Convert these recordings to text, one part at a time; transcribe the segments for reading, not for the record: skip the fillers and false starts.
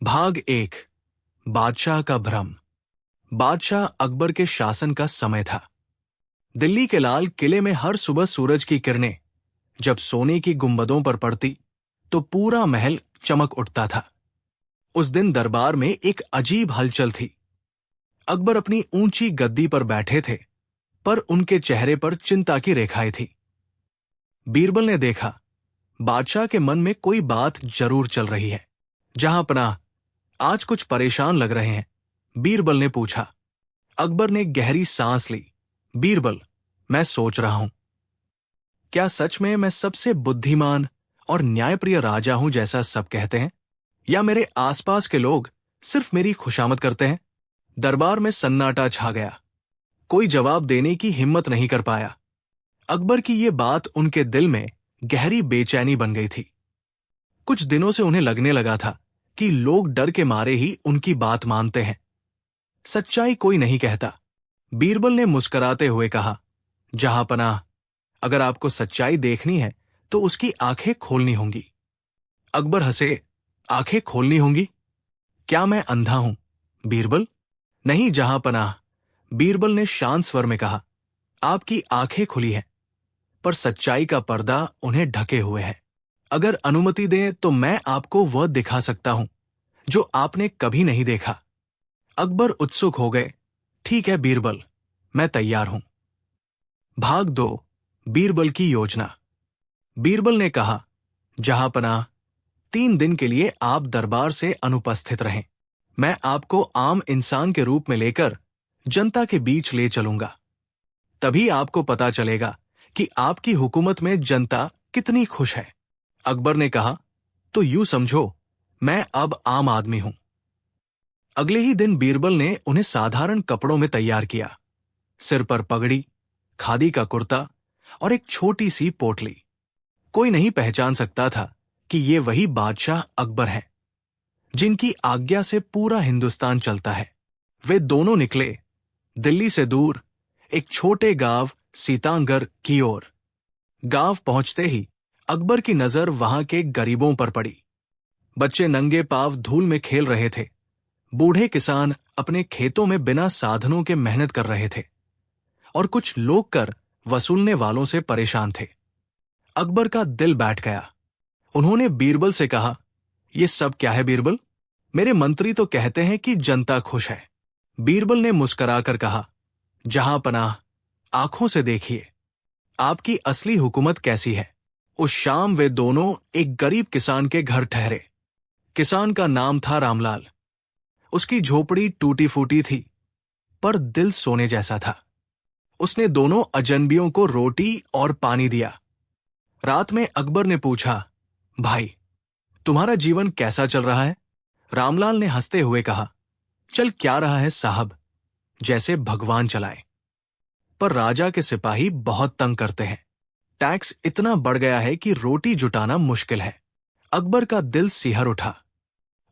भाग एक। बादशाह का भ्रम। बादशाह अकबर के शासन का समय था। दिल्ली के लाल किले में हर सुबह सूरज की किरणें जब सोने की गुंबदों पर पड़ती तो पूरा महल चमक उठता था। उस दिन दरबार में एक अजीब हलचल थी। अकबर अपनी ऊंची गद्दी पर बैठे थे, पर उनके चेहरे पर चिंता की रेखाएं थी। बीरबल ने देखा, बादशाह के मन में कोई बात जरूर चल रही है। जहां पनाह, आज कुछ परेशान लग रहे हैं, बीरबल ने पूछा। अकबर ने गहरी सांस ली। बीरबल, मैं सोच रहा हूं, क्या सच में मैं सबसे बुद्धिमान और न्यायप्रिय राजा हूं जैसा सब कहते हैं, या मेरे आसपास के लोग सिर्फ मेरी खुशामद करते हैं? दरबार में सन्नाटा छा गया। कोई जवाब देने की हिम्मत नहीं कर पाया। अकबर की ये बात उनके दिल में गहरी बेचैनी बन गई थी। कुछ दिनों से उन्हें लगने लगा था कि लोग डर के मारे ही उनकी बात मानते हैं। सच्चाई कोई नहीं कहता। बीरबल ने मुस्कुराते हुए कहा, जहां पनाह, अगर आपको सच्चाई देखनी है तो उसकी आंखें खोलनी होंगी। अकबर हंसे। आंखें खोलनी होंगी? क्या मैं अंधा हूं? बीरबल, नहीं जहां पनाह, बीरबल ने शांत स्वर में कहा। आपकी आंखें खुली हैं, पर सच्चाई का पर्दा उन्हें ढके हुए है। अगर अनुमति दें तो मैं आपको वह दिखा सकता हूं जो आपने कभी नहीं देखा। अकबर उत्सुक हो गए। ठीक है बीरबल, मैं तैयार हूं। भाग 2। बीरबल की योजना। बीरबल ने कहा, जहां पनाह, 3 दिन के लिए आप दरबार से अनुपस्थित रहें। मैं आपको आम इंसान के रूप में लेकर जनता के बीच ले चलूंगा। तभी आपको पता चलेगा कि आपकी हुकूमत में जनता कितनी खुश है। अकबर ने कहा, तो यूं समझो, मैं अब आम आदमी हूं। अगले ही दिन बीरबल ने उन्हें साधारण कपड़ों में तैयार किया। सिर पर पगड़ी, खादी का कुर्ता और एक छोटी सी पोटली। कोई नहीं पहचान सकता था कि ये वही बादशाह अकबर हैं, जिनकी आज्ञा से पूरा हिंदुस्तान चलता है। वे दोनों निकले दिल्ली से दूर एक छोटे गांव सीतांगर की ओर। गांव पहुंचते ही अकबर की नजर वहां के गरीबों पर पड़ी। बच्चे नंगे पांव धूल में खेल रहे थे। बूढ़े किसान अपने खेतों में बिना साधनों के मेहनत कर रहे थे, और कुछ लोग कर वसूलने वालों से परेशान थे। अकबर का दिल बैठ गया। उन्होंने बीरबल से कहा, यह सब क्या है बीरबल? मेरे मंत्री तो कहते हैं कि जनता खुश है। बीरबल ने मुस्कुराकर कहा, जहां पनाह, आंखों से देखिए, आपकी असली हुकूमत कैसी है। उस शाम वे दोनों एक गरीब किसान के घर ठहरे। किसान का नाम था रामलाल। उसकी झोपड़ी टूटी फूटी थी, पर दिल सोने जैसा था। उसने दोनों अजनबियों को रोटी और पानी दिया। रात में अकबर ने पूछा, भाई, तुम्हारा जीवन कैसा चल रहा है? रामलाल ने हंसते हुए कहा, चल क्या रहा है साहब, जैसे भगवान चलाए। पर राजा के सिपाही बहुत तंग करते हैं। टैक्स इतना बढ़ गया है कि रोटी जुटाना मुश्किल है। अकबर का दिल सिहर उठा।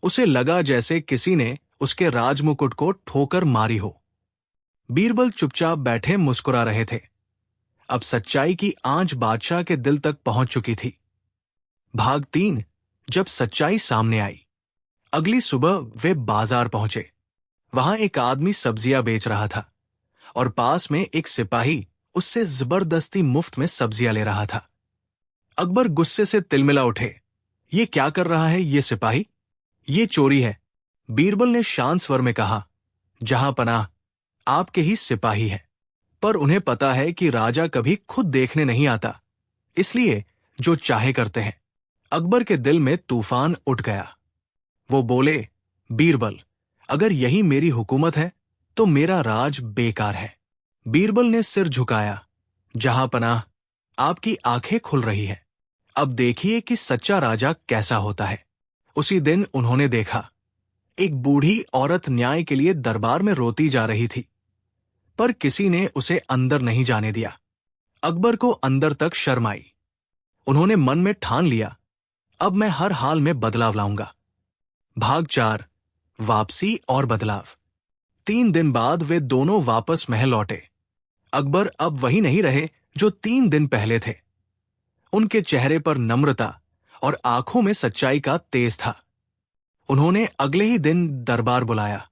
उसे लगा जैसे किसी ने उसके राजमुकुट को ठोकर मारी हो। बीरबल चुपचाप बैठे मुस्कुरा रहे थे। अब सच्चाई की आंच बादशाह के दिल तक पहुंच चुकी थी। भाग 3। जब सच्चाई सामने आई। अगली सुबह वे बाजार पहुंचे। वहां एक आदमी सब्जियां बेच रहा था, और पास में एक सिपाही उससे जबरदस्ती मुफ्त में सब्जियां ले रहा था। अकबर गुस्से से तिलमिला उठे। ये क्या कर रहा है ये सिपाही? ये चोरी है। बीरबल ने शांत स्वर में कहा, जहां पनाह, आपके ही सिपाही हैं, पर उन्हें पता है कि राजा कभी खुद देखने नहीं आता, इसलिए जो चाहे करते हैं। अकबर के दिल में तूफान उठ गया। वो बोले, बीरबल, अगर यही मेरी हुकूमत है तो मेरा राज बेकार है। बीरबल ने सिर झुकाया। जहां पनाह, आपकी आंखें खुल रही हैं। अब देखिए कि सच्चा राजा कैसा होता है। उसी दिन उन्होंने देखा, एक बूढ़ी औरत न्याय के लिए दरबार में रोती जा रही थी, पर किसी ने उसे अंदर नहीं जाने दिया। अकबर को अंदर तक शर्म आई। उन्होंने मन में ठान लिया, अब मैं हर हाल में बदलाव लाऊंगा। भाग 4। वापसी और बदलाव। 3 दिन बाद वे दोनों वापस महल लौटे। अकबर अब वही नहीं रहे जो 3 दिन पहले थे। उनके चेहरे पर नम्रता और आंखों में सच्चाई का तेज था। उन्होंने अगले ही दिन दरबार बुलाया।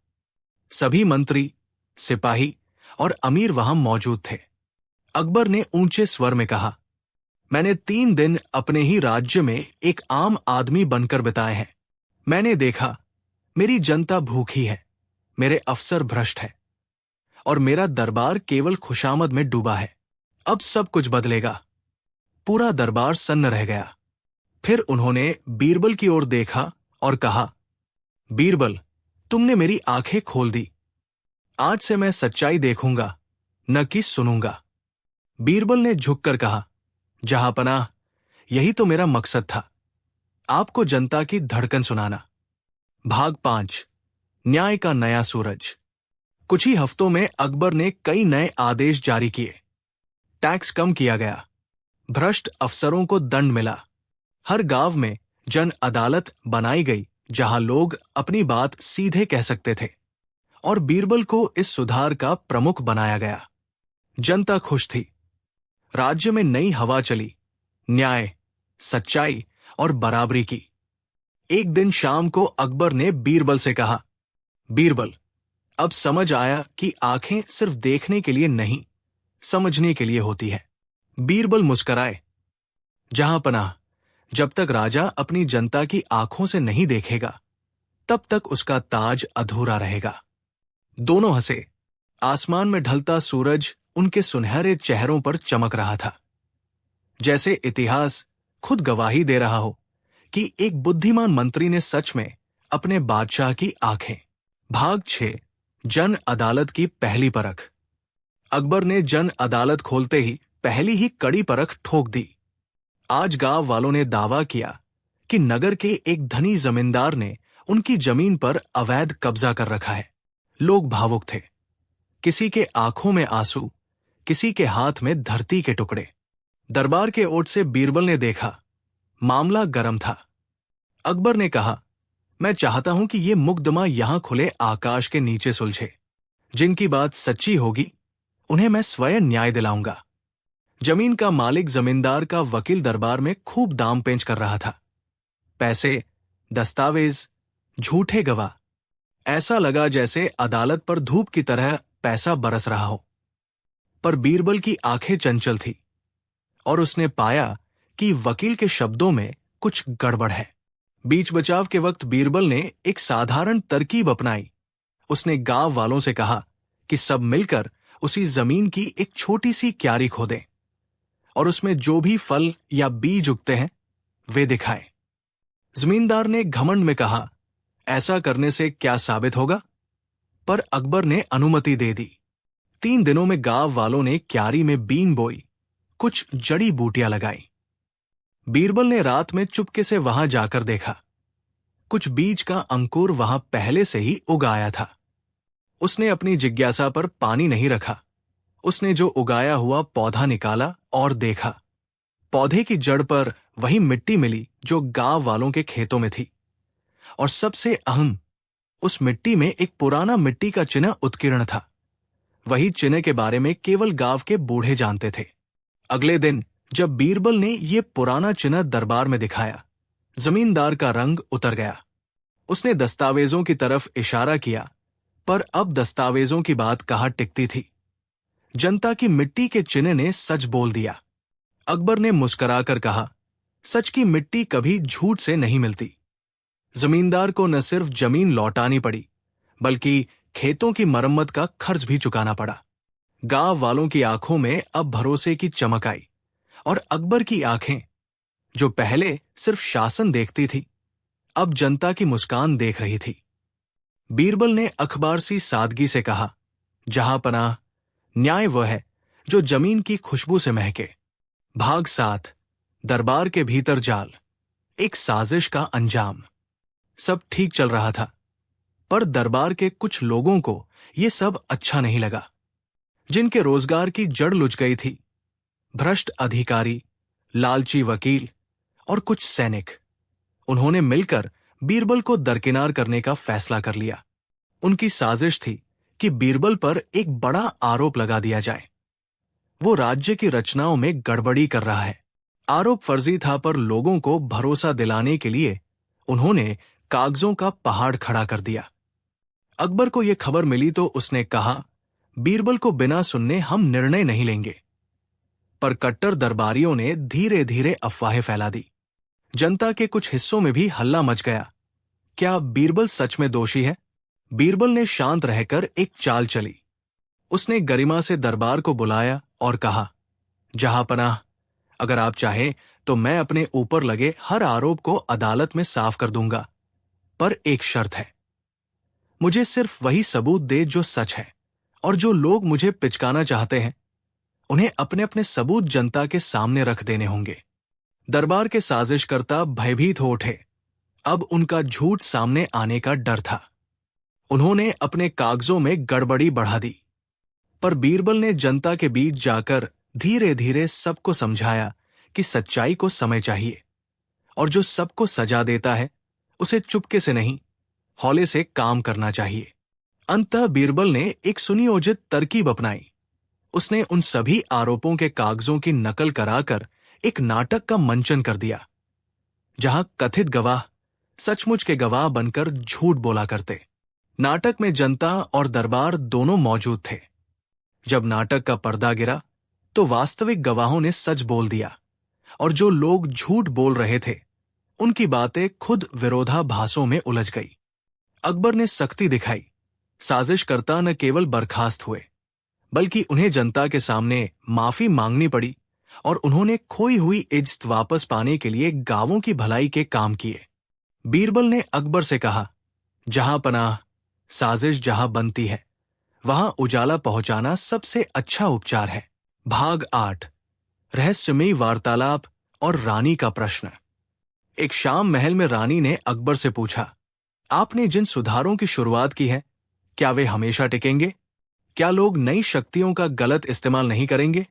सभी मंत्री, सिपाही और अमीर वहां मौजूद थे। अकबर ने ऊंचे स्वर में कहा, मैंने 3 दिन अपने ही राज्य में एक आम आदमी बनकर बिताए हैं। मैंने देखा मेरी जनता भूखी है, मेरे अफसर भ्रष्ट हैं और मेरा दरबार केवल खुशामद में डूबा है। अब सब कुछ बदलेगा। पूरा दरबार सन्न रह गया। फिर उन्होंने बीरबल की ओर देखा और कहा, बीरबल, तुमने मेरी आंखें खोल दी। आज से मैं सच्चाई देखूंगा, न कि सुनूंगा। बीरबल ने झुककर कहा, जहांपनाह, यही तो मेरा मकसद था, आपको जनता की धड़कन सुनाना। भाग 5, न्याय का नया सूरज। कुछ ही हफ्तों में अकबर ने कई नए आदेश जारी किए। टैक्स कम किया गया, भ्रष्ट अफसरों को दंड मिला, हर गांव में जन अदालत बनाई गई जहां लोग अपनी बात सीधे कह सकते थे, और बीरबल को इस सुधार का प्रमुख बनाया गया। जनता खुश थी। राज्य में नई हवा चली, न्याय, सच्चाई और बराबरी की। एक दिन शाम को अकबर ने बीरबल से कहा, बीरबल, अब समझ आया कि आंखें सिर्फ देखने के लिए नहीं, समझने के लिए होती है। बीरबल मुस्कराए, जहांपनाह, जब तक राजा अपनी जनता की आंखों से नहीं देखेगा, तब तक उसका ताज अधूरा रहेगा। दोनों हंसे। आसमान में ढलता सूरज उनके सुनहरे चेहरों पर चमक रहा था, जैसे इतिहास खुद गवाही दे रहा हो कि एक बुद्धिमान मंत्री ने सच में अपने बादशाह की आंखें। भाग 6, जन अदालत की पहली परख। अकबर ने जन अदालत खोलते ही पहली ही कड़ी परख ठोक दी। आज गांव वालों ने दावा किया कि नगर के एक धनी जमींदार ने उनकी जमीन पर अवैध कब्जा कर रखा है। लोग भावुक थे। किसी के आंखों में आंसू, किसी के हाथ में धरती के टुकड़े। दरबार के ओट से बीरबल ने देखा, मामला गर्म था। अकबर ने कहा, मैं चाहता हूं कि ये मुकदमा यहां खुले आकाश के नीचे सुलझे। जिनकी बात सच्ची होगी उन्हें मैं स्वयं न्याय दिलाऊंगा। जमीन का मालिक जमींदार का वकील दरबार में खूब दाम पेंच कर रहा था। पैसे, दस्तावेज, झूठे गवाह, ऐसा लगा जैसे अदालत पर धूप की तरह पैसा बरस रहा हो। पर बीरबल की आंखें चंचल थी और उसने पाया कि वकील के शब्दों में कुछ गड़बड़ है। बीच बचाव के वक्त बीरबल ने एक साधारण तरकीब अपनाई। उसने गांव वालों से कहा कि सब मिलकर उसी जमीन की एक छोटी सी क्यारी खोदें और उसमें जो भी फल या बीज उगते हैं वे दिखाएं। जमींदार ने घमंड में कहा, ऐसा करने से क्या साबित होगा? पर अकबर ने अनुमति दे दी। 3 दिनों में गांव वालों ने क्यारी में बीन बोई, कुछ जड़ी बूटियां लगाई। बीरबल ने रात में चुपके से वहां जाकर देखा। कुछ बीज का अंकुर वहां पहले से ही उग आया था। उसने अपनी जिज्ञासा पर पानी नहीं रखा। उसने जो उगाया हुआ पौधा निकाला और देखा। पौधे की जड़ पर वही मिट्टी मिली जो गांव वालों के खेतों में थी, और सबसे अहम, उस मिट्टी में एक पुराना मिट्टी का चिन्ह उत्कीर्ण था। वही चिन्ह के बारे में केवल गांव के बूढ़े जानते थे। अगले दिन जब बीरबल ने ये पुराना चिन्ह दरबार में दिखाया, जमींदार का रंग उतर गया। उसने दस्तावेजों की तरफ इशारा किया, पर अब दस्तावेजों की बात कहाँ टिकती थी। जनता की मिट्टी के चिन्ह ने सच बोल दिया। अकबर ने मुस्कुराकर कहा, सच की मिट्टी कभी झूठ से नहीं मिलती। जमींदार को न सिर्फ जमीन लौटानी पड़ी, बल्कि खेतों की मरम्मत का खर्च भी चुकाना पड़ा। गांव वालों की आंखों में अब भरोसे की चमक आई, और अकबर की आंखें, जो पहले सिर्फ शासन देखती थी, अब जनता की मुस्कान देख रही थी। बीरबल ने अखबार सी सादगी से कहा, जहांपनाह, न्याय वह है जो जमीन की खुशबू से महके। भाग 7, दरबार के भीतर जाल। एक साजिश का अंजाम। सब ठीक चल रहा था, पर दरबार के कुछ लोगों को यह सब अच्छा नहीं लगा। जिनके रोजगार की जड़ लुझ गई थी, भ्रष्ट अधिकारी, लालची वकील और कुछ सैनिक, उन्होंने मिलकर बीरबल को दरकिनार करने का फैसला कर लिया। उनकी साजिश थी कि बीरबल पर एक बड़ा आरोप लगा दिया जाए। वो राज्य की रचनाओं में गड़बड़ी कर रहा है। आरोप फर्जी था, पर लोगों को भरोसा दिलाने के लिए उन्होंने कागजों का पहाड़ खड़ा कर दिया। अकबर को यह खबर मिली तो उसने कहा, बीरबल को बिना सुनने हम निर्णय नहीं लेंगे। पर कट्टर दरबारियों ने धीरे धीरे अफवाहें फैला दी। जनता के कुछ हिस्सों में भी हल्ला मच गया। क्या बीरबल सच में दोषी है? बीरबल ने शांत रहकर एक चाल चली। उसने गरिमा से दरबार को बुलाया और कहा, जहांपनाह, अगर आप चाहें तो मैं अपने ऊपर लगे हर आरोप को अदालत में साफ कर दूंगा, पर एक शर्त है। मुझे सिर्फ वही सबूत दे जो सच है, और जो लोग मुझे पिचकाना चाहते हैं उन्हें अपने अपने सबूत जनता के सामने रख देने होंगे। दरबार के साजिशकर्ता भयभीत हो उठे। अब उनका झूठ सामने आने का डर था। उन्होंने अपने कागजों में गड़बड़ी बढ़ा दी। पर बीरबल ने जनता के बीच जाकर धीरे धीरे सबको समझाया कि सच्चाई को समय चाहिए, और जो सबको सजा देता है उसे चुपके से नहीं, हौले से काम करना चाहिए। अंततः बीरबल ने एक सुनियोजित तरकीब अपनाई। उसने उन सभी आरोपों के कागजों की नकल कराकर एक नाटक का मंचन कर दिया, जहां कथित गवाह सचमुच के गवाह बनकर झूठ बोला करते। नाटक में जनता और दरबार दोनों मौजूद थे। जब नाटक का पर्दा गिरा तो वास्तविक गवाहों ने सच बोल दिया, और जो लोग झूठ बोल रहे थे उनकी बातें खुद विरोधाभासों में उलझ गई। अकबर ने सख्ती दिखाई। साजिशकर्ता न केवल बर्खास्त हुए, बल्कि उन्हें जनता के सामने माफी मांगनी पड़ी, और उन्होंने खोई हुई इज्जत वापस पाने के लिए गांवों की भलाई के काम किए। बीरबल ने अकबर से कहा, जहां पनाह, साजिश जहां बनती है वहां उजाला पहुंचाना सबसे अच्छा उपचार है। भाग 8, रहस्यमयी वार्तालाप और रानी का प्रश्न। एक शाम महल में रानी ने अकबर से पूछा, आपने जिन सुधारों की शुरुआत की है, क्या वे हमेशा टिकेंगे? क्या लोग नई शक्तियों का गलत इस्तेमाल नहीं करेंगे?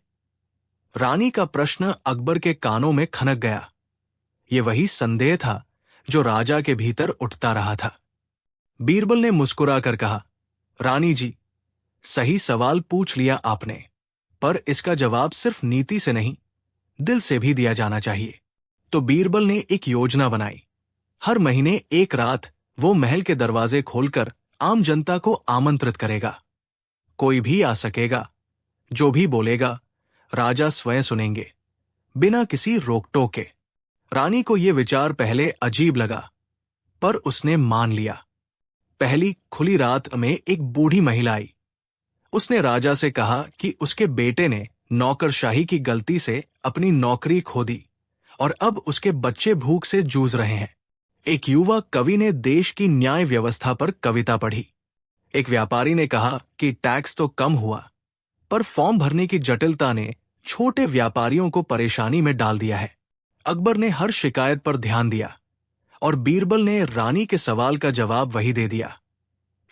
रानी का प्रश्न अकबर के कानों में खनक गया। ये वही संदेह था जो राजा के भीतर उठता रहा था। बीरबल ने मुस्कुराकर कहा, रानी जी, सही सवाल पूछ लिया आपने, पर इसका जवाब सिर्फ नीति से नहीं, दिल से भी दिया जाना चाहिए। तो बीरबल ने एक योजना बनाई। हर महीने एक रात वो महल के दरवाजे खोलकर आम जनता को आमंत्रित करेगा। कोई भी आ सकेगा, जो भी बोलेगा राजा स्वयं सुनेंगे, बिना किसी रोक टोक के। रानी को यह विचार पहले अजीब लगा, पर उसने मान लिया। पहली खुली रात में एक बूढ़ी महिला आई। उसने राजा से कहा कि उसके बेटे ने नौकरशाही की गलती से अपनी नौकरी खो दी, और अब उसके बच्चे भूख से जूझ रहे हैं। एक युवा कवि ने देश की न्याय व्यवस्था पर कविता पढ़ी। एक व्यापारी ने कहा कि टैक्स तो कम हुआ, पर फॉर्म भरने की जटिलता ने छोटे व्यापारियों को परेशानी में डाल दिया है। अकबर ने हर शिकायत पर ध्यान दिया, और बीरबल ने रानी के सवाल का जवाब वही दे दिया।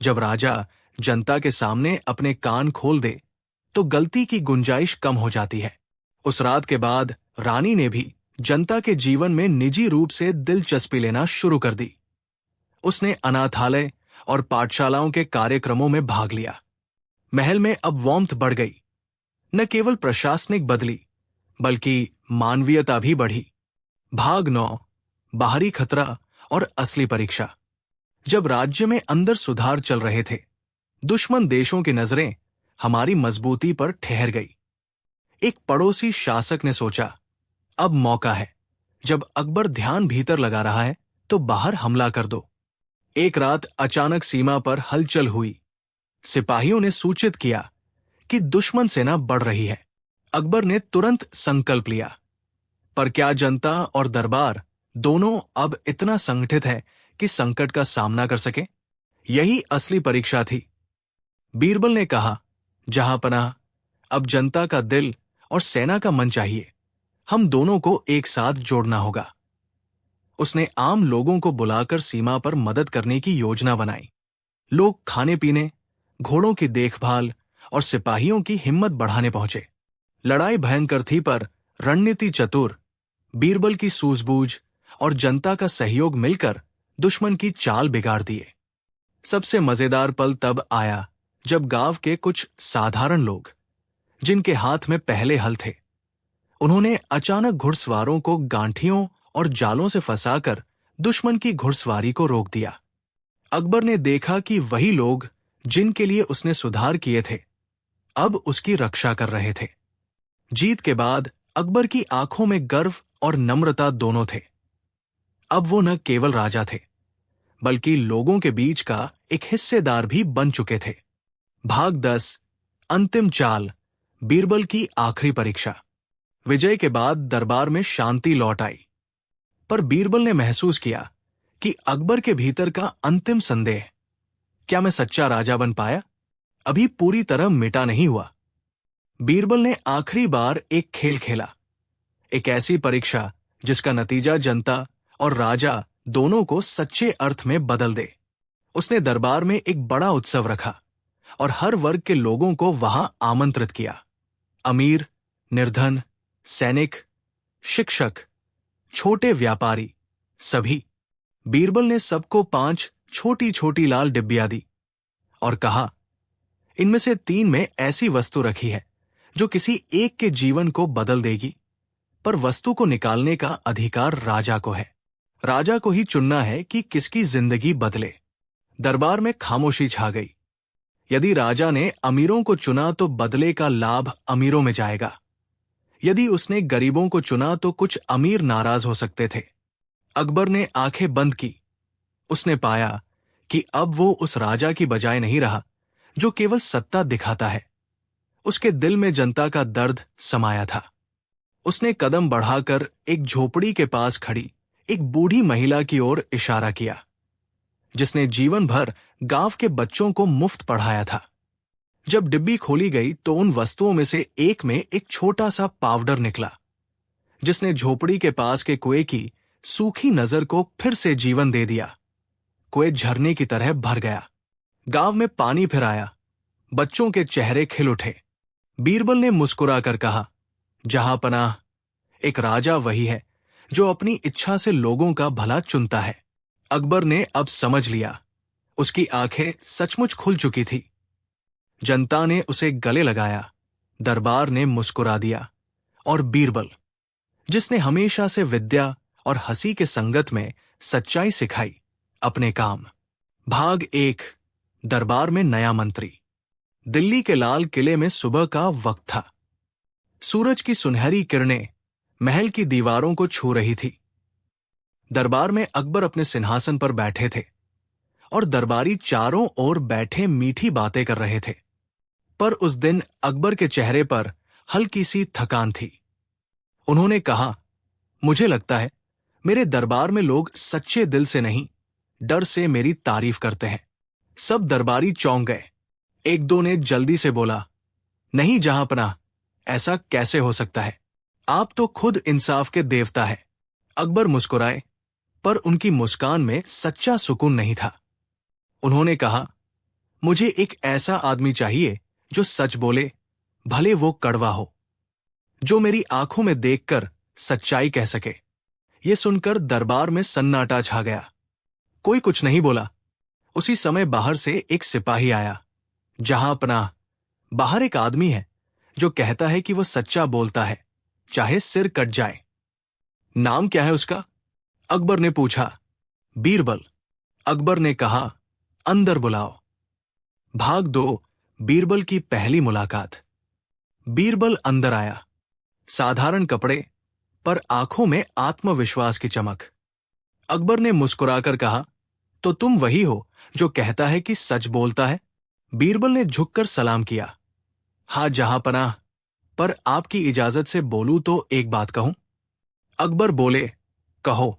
जब राजा जनता के सामने अपने कान खोल दे तो गलती की गुंजाइश कम हो जाती है। उस रात के बाद रानी ने भी जनता के जीवन में निजी रूप से दिलचस्पी लेना शुरू कर दी। उसने अनाथालय और पाठशालाओं के कार्यक्रमों में भाग लिया। महल में अब वार्मथ बढ़ गई। न केवल प्रशासनिक बदली, बल्कि मानवीयता भी बढ़ी। भाग 9, बाहरी खतरा और असली परीक्षा। जब राज्य में अंदर सुधार चल रहे थे, दुश्मन देशों की नजरें हमारी मजबूती पर ठहर गई। एक पड़ोसी शासक ने सोचा, अब मौका है। जब अकबर ध्यान भीतर लगा रहा है तो बाहर हमला कर दो। एक रात अचानक सीमा पर हलचल हुई। सिपाहियों ने सूचित किया कि दुश्मन सेना बढ़ रही है। अकबर ने तुरंत संकल्प लिया। पर क्या जनता और दरबार दोनों अब इतना संगठित है कि संकट का सामना कर सके? यही असली परीक्षा थी। बीरबल ने कहा, जहांपनाह, अब जनता का दिल और सेना का मन चाहिए। हम दोनों को एक साथ जोड़ना होगा। उसने आम लोगों को बुलाकर सीमा पर मदद करने की योजना बनाई। लोग खाने पीने, घोड़ों की देखभाल और सिपाहियों की हिम्मत बढ़ाने पहुंचे। लड़ाई भयंकर थी, पर रणनीति चतुर, बीरबल की सूझबूझ और जनता का सहयोग मिलकर दुश्मन की चाल बिगाड़ दिए। सबसे मजेदार पल तब आया जब गांव के कुछ साधारण लोग, जिनके हाथ में पहले हल थे, उन्होंने अचानक घुड़सवारों को गांठियों और जालों से फंसाकर दुश्मन की घुड़सवारी को रोक दिया। अकबर ने देखा कि वही लोग जिनके लिए उसने सुधार किए थे अब उसकी रक्षा कर रहे थे। जीत के बाद अकबर की आंखों में गर्व और नम्रता दोनों थे। अब वो न केवल राजा थे बल्कि लोगों के बीच का एक हिस्सेदार भी बन चुके थे। भाग 10 अंतिम चाल, बीरबल की आखिरी परीक्षा। विजय के बाद दरबार में शांति लौट आई, पर बीरबल ने महसूस किया कि अकबर के भीतर का अंतिम संदेह, क्या मैं सच्चा राजा बन पाया, अभी पूरी तरह मिटा नहीं हुआ। बीरबल ने आखिरी बार एक खेल खेला, एक ऐसी परीक्षा जिसका नतीजा जनता और राजा दोनों को सच्चे अर्थ में बदल दे। उसने दरबार में एक बड़ा उत्सव रखा और हर वर्ग के लोगों को वहां आमंत्रित किया। अमीर, निर्धन, सैनिक, शिक्षक, छोटे व्यापारी, सभी। बीरबल ने सबको 5 छोटी छोटी लाल डिब्बियां दी और कहा, इनमें से 3 में ऐसी वस्तु रखी है जो किसी एक के जीवन को बदल देगी, पर वस्तु को निकालने का अधिकार राजा को है। राजा को ही चुनना है कि किसकी जिंदगी बदले। दरबार में खामोशी छा गई। यदि राजा ने अमीरों को चुना तो बदले का लाभ अमीरों में जाएगा। यदि उसने गरीबों को चुना तो कुछ अमीर नाराज हो सकते थे। अकबर ने आंखें बंद की। उसने पाया कि अब वो उस राजा की बजाय नहीं रहा जो केवल सत्ता दिखाता है। उसके दिल में जनता का दर्द समाया था। उसने कदम बढ़ाकर एक झोपड़ी के पास खड़ी एक बूढ़ी महिला की ओर इशारा किया, जिसने जीवन भर गांव के बच्चों को मुफ्त पढ़ाया था। जब डिब्बी खोली गई तो उन वस्तुओं में से एक में एक छोटा सा पावडर निकला, जिसने झोपड़ी के पास के कुएं की सूखी नजर को फिर से जीवन दे दिया। कुएं झरने की तरह भर गया। गांव में पानी फिर आया। बच्चों के चेहरे खिल उठे। बीरबल ने मुस्कुराकर कहा, जहांपनाह, एक राजा वही है जो अपनी इच्छा से लोगों का भला चुनता है। अकबर ने अब समझ लिया। उसकी आंखें सचमुच खुल चुकी थी। जनता ने उसे गले लगाया, दरबार ने मुस्कुरा दिया और बीरबल, जिसने हमेशा से विद्या और हंसी के संगत में सच्चाई सिखाई, अपने काम। भाग 1 दरबार में नया मंत्री। दिल्ली के लाल किले में सुबह का वक्त था। सूरज की सुनहरी किरणें महल की दीवारों को छू रही थी। दरबार में अकबर अपने सिंहासन पर बैठे थे और दरबारी चारों ओर बैठे मीठी बातें कर रहे थे। पर उस दिन अकबर के चेहरे पर हल्की सी थकान थी। उन्होंने कहा, मुझे लगता है मेरे दरबार में लोग सच्चे दिल से नहीं, डर से मेरी तारीफ करते हैं। सब दरबारी चौंक गए। एक दो ने जल्दी से बोला, नहीं जहांपनाह, ऐसा कैसे हो सकता है, आप तो खुद इंसाफ के देवता है। अकबर मुस्कुराए, पर उनकी मुस्कान में सच्चा सुकून नहीं था। उन्होंने कहा, मुझे एक ऐसा आदमी चाहिए जो सच बोले, भले वो कड़वा हो, जो मेरी आंखों में देखकर सच्चाई कह सके। ये सुनकर दरबार में सन्नाटा छा गया। कोई कुछ नहीं बोला। उसी समय बाहर से एक सिपाही आया। जहांपनाह, बाहर एक आदमी है जो कहता है कि वो सच्चा बोलता है, चाहे सिर कट जाए। नाम क्या है उसका? अकबर ने पूछा। बीरबल। अकबर ने कहा, अंदर बुलाओ। भाग 2 बीरबल की पहली मुलाकात। बीरबल अंदर आया। साधारण कपड़े, पर आंखों में आत्मविश्वास की चमक। अकबर ने मुस्कुराकर कहा, तो तुम वही हो जो कहता है कि सच बोलता है? बीरबल ने झुककर सलाम किया। हाँ जहांपनाह, पर आपकी इजाजत से बोलूं तो एक बात कहूं? अकबर बोले, कहो।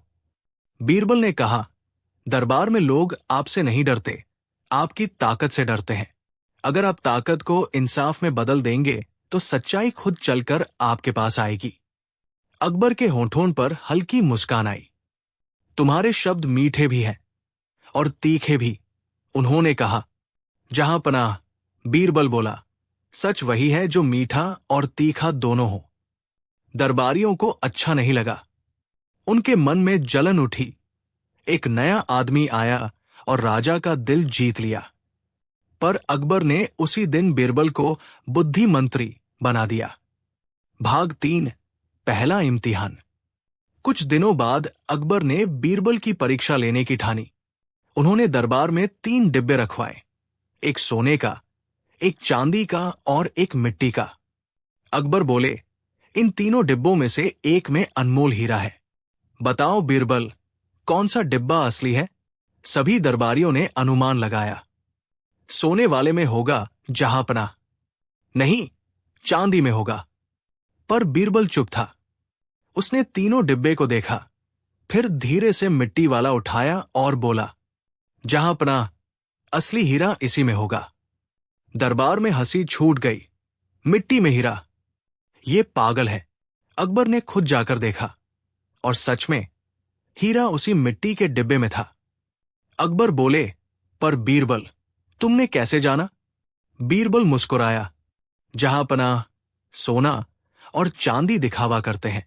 बीरबल ने कहा, दरबार में लोग आपसे नहीं डरते, आपकी ताकत से डरते हैं। अगर आप ताकत को इंसाफ में बदल देंगे तो सच्चाई खुद चलकर आपके पास आएगी। अकबर के होठों पर हल्की मुस्कान आई। तुम्हारे शब्द मीठे भी हैं और तीखे भी, उन्होंने कहा। जहांपनाह, बीरबल बोला, सच वही है जो मीठा और तीखा दोनों हो। दरबारियों को अच्छा नहीं लगा। उनके मन में जलन उठी। एक नया आदमी आया और राजा का दिल जीत लिया। पर अकबर ने उसी दिन बीरबल को बुद्धि मंत्री बना दिया। भाग 3 पहला इम्तिहान। कुछ दिनों बाद अकबर ने बीरबल की परीक्षा लेने की ठानी। उन्होंने दरबार में 3 डिब्बे रखवाए, एक सोने का, एक चांदी का और एक मिट्टी का। अकबर बोले, इन तीनों डिब्बों में से एक में अनमोल हीरा है। बताओ बीरबल, कौन सा डिब्बा असली है? सभी दरबारियों ने अनुमान लगाया। सोने वाले में होगा जहांपना। नहीं, चांदी में होगा। पर बीरबल चुप था। उसने तीनों डिब्बे को देखा, फिर धीरे से मिट्टी वाला उठाया और बोला, जहांपना, असली हीरा इसी में होगा। दरबार में हंसी छूट गई। मिट्टी में हीरा, ये पागल है। अकबर ने खुद जाकर देखा और सच में हीरा उसी मिट्टी के डिब्बे में था। अकबर बोले, पर बीरबल, तुमने कैसे जाना? बीरबल मुस्कुराया, जहांपना, सोना और चांदी दिखावा करते हैं।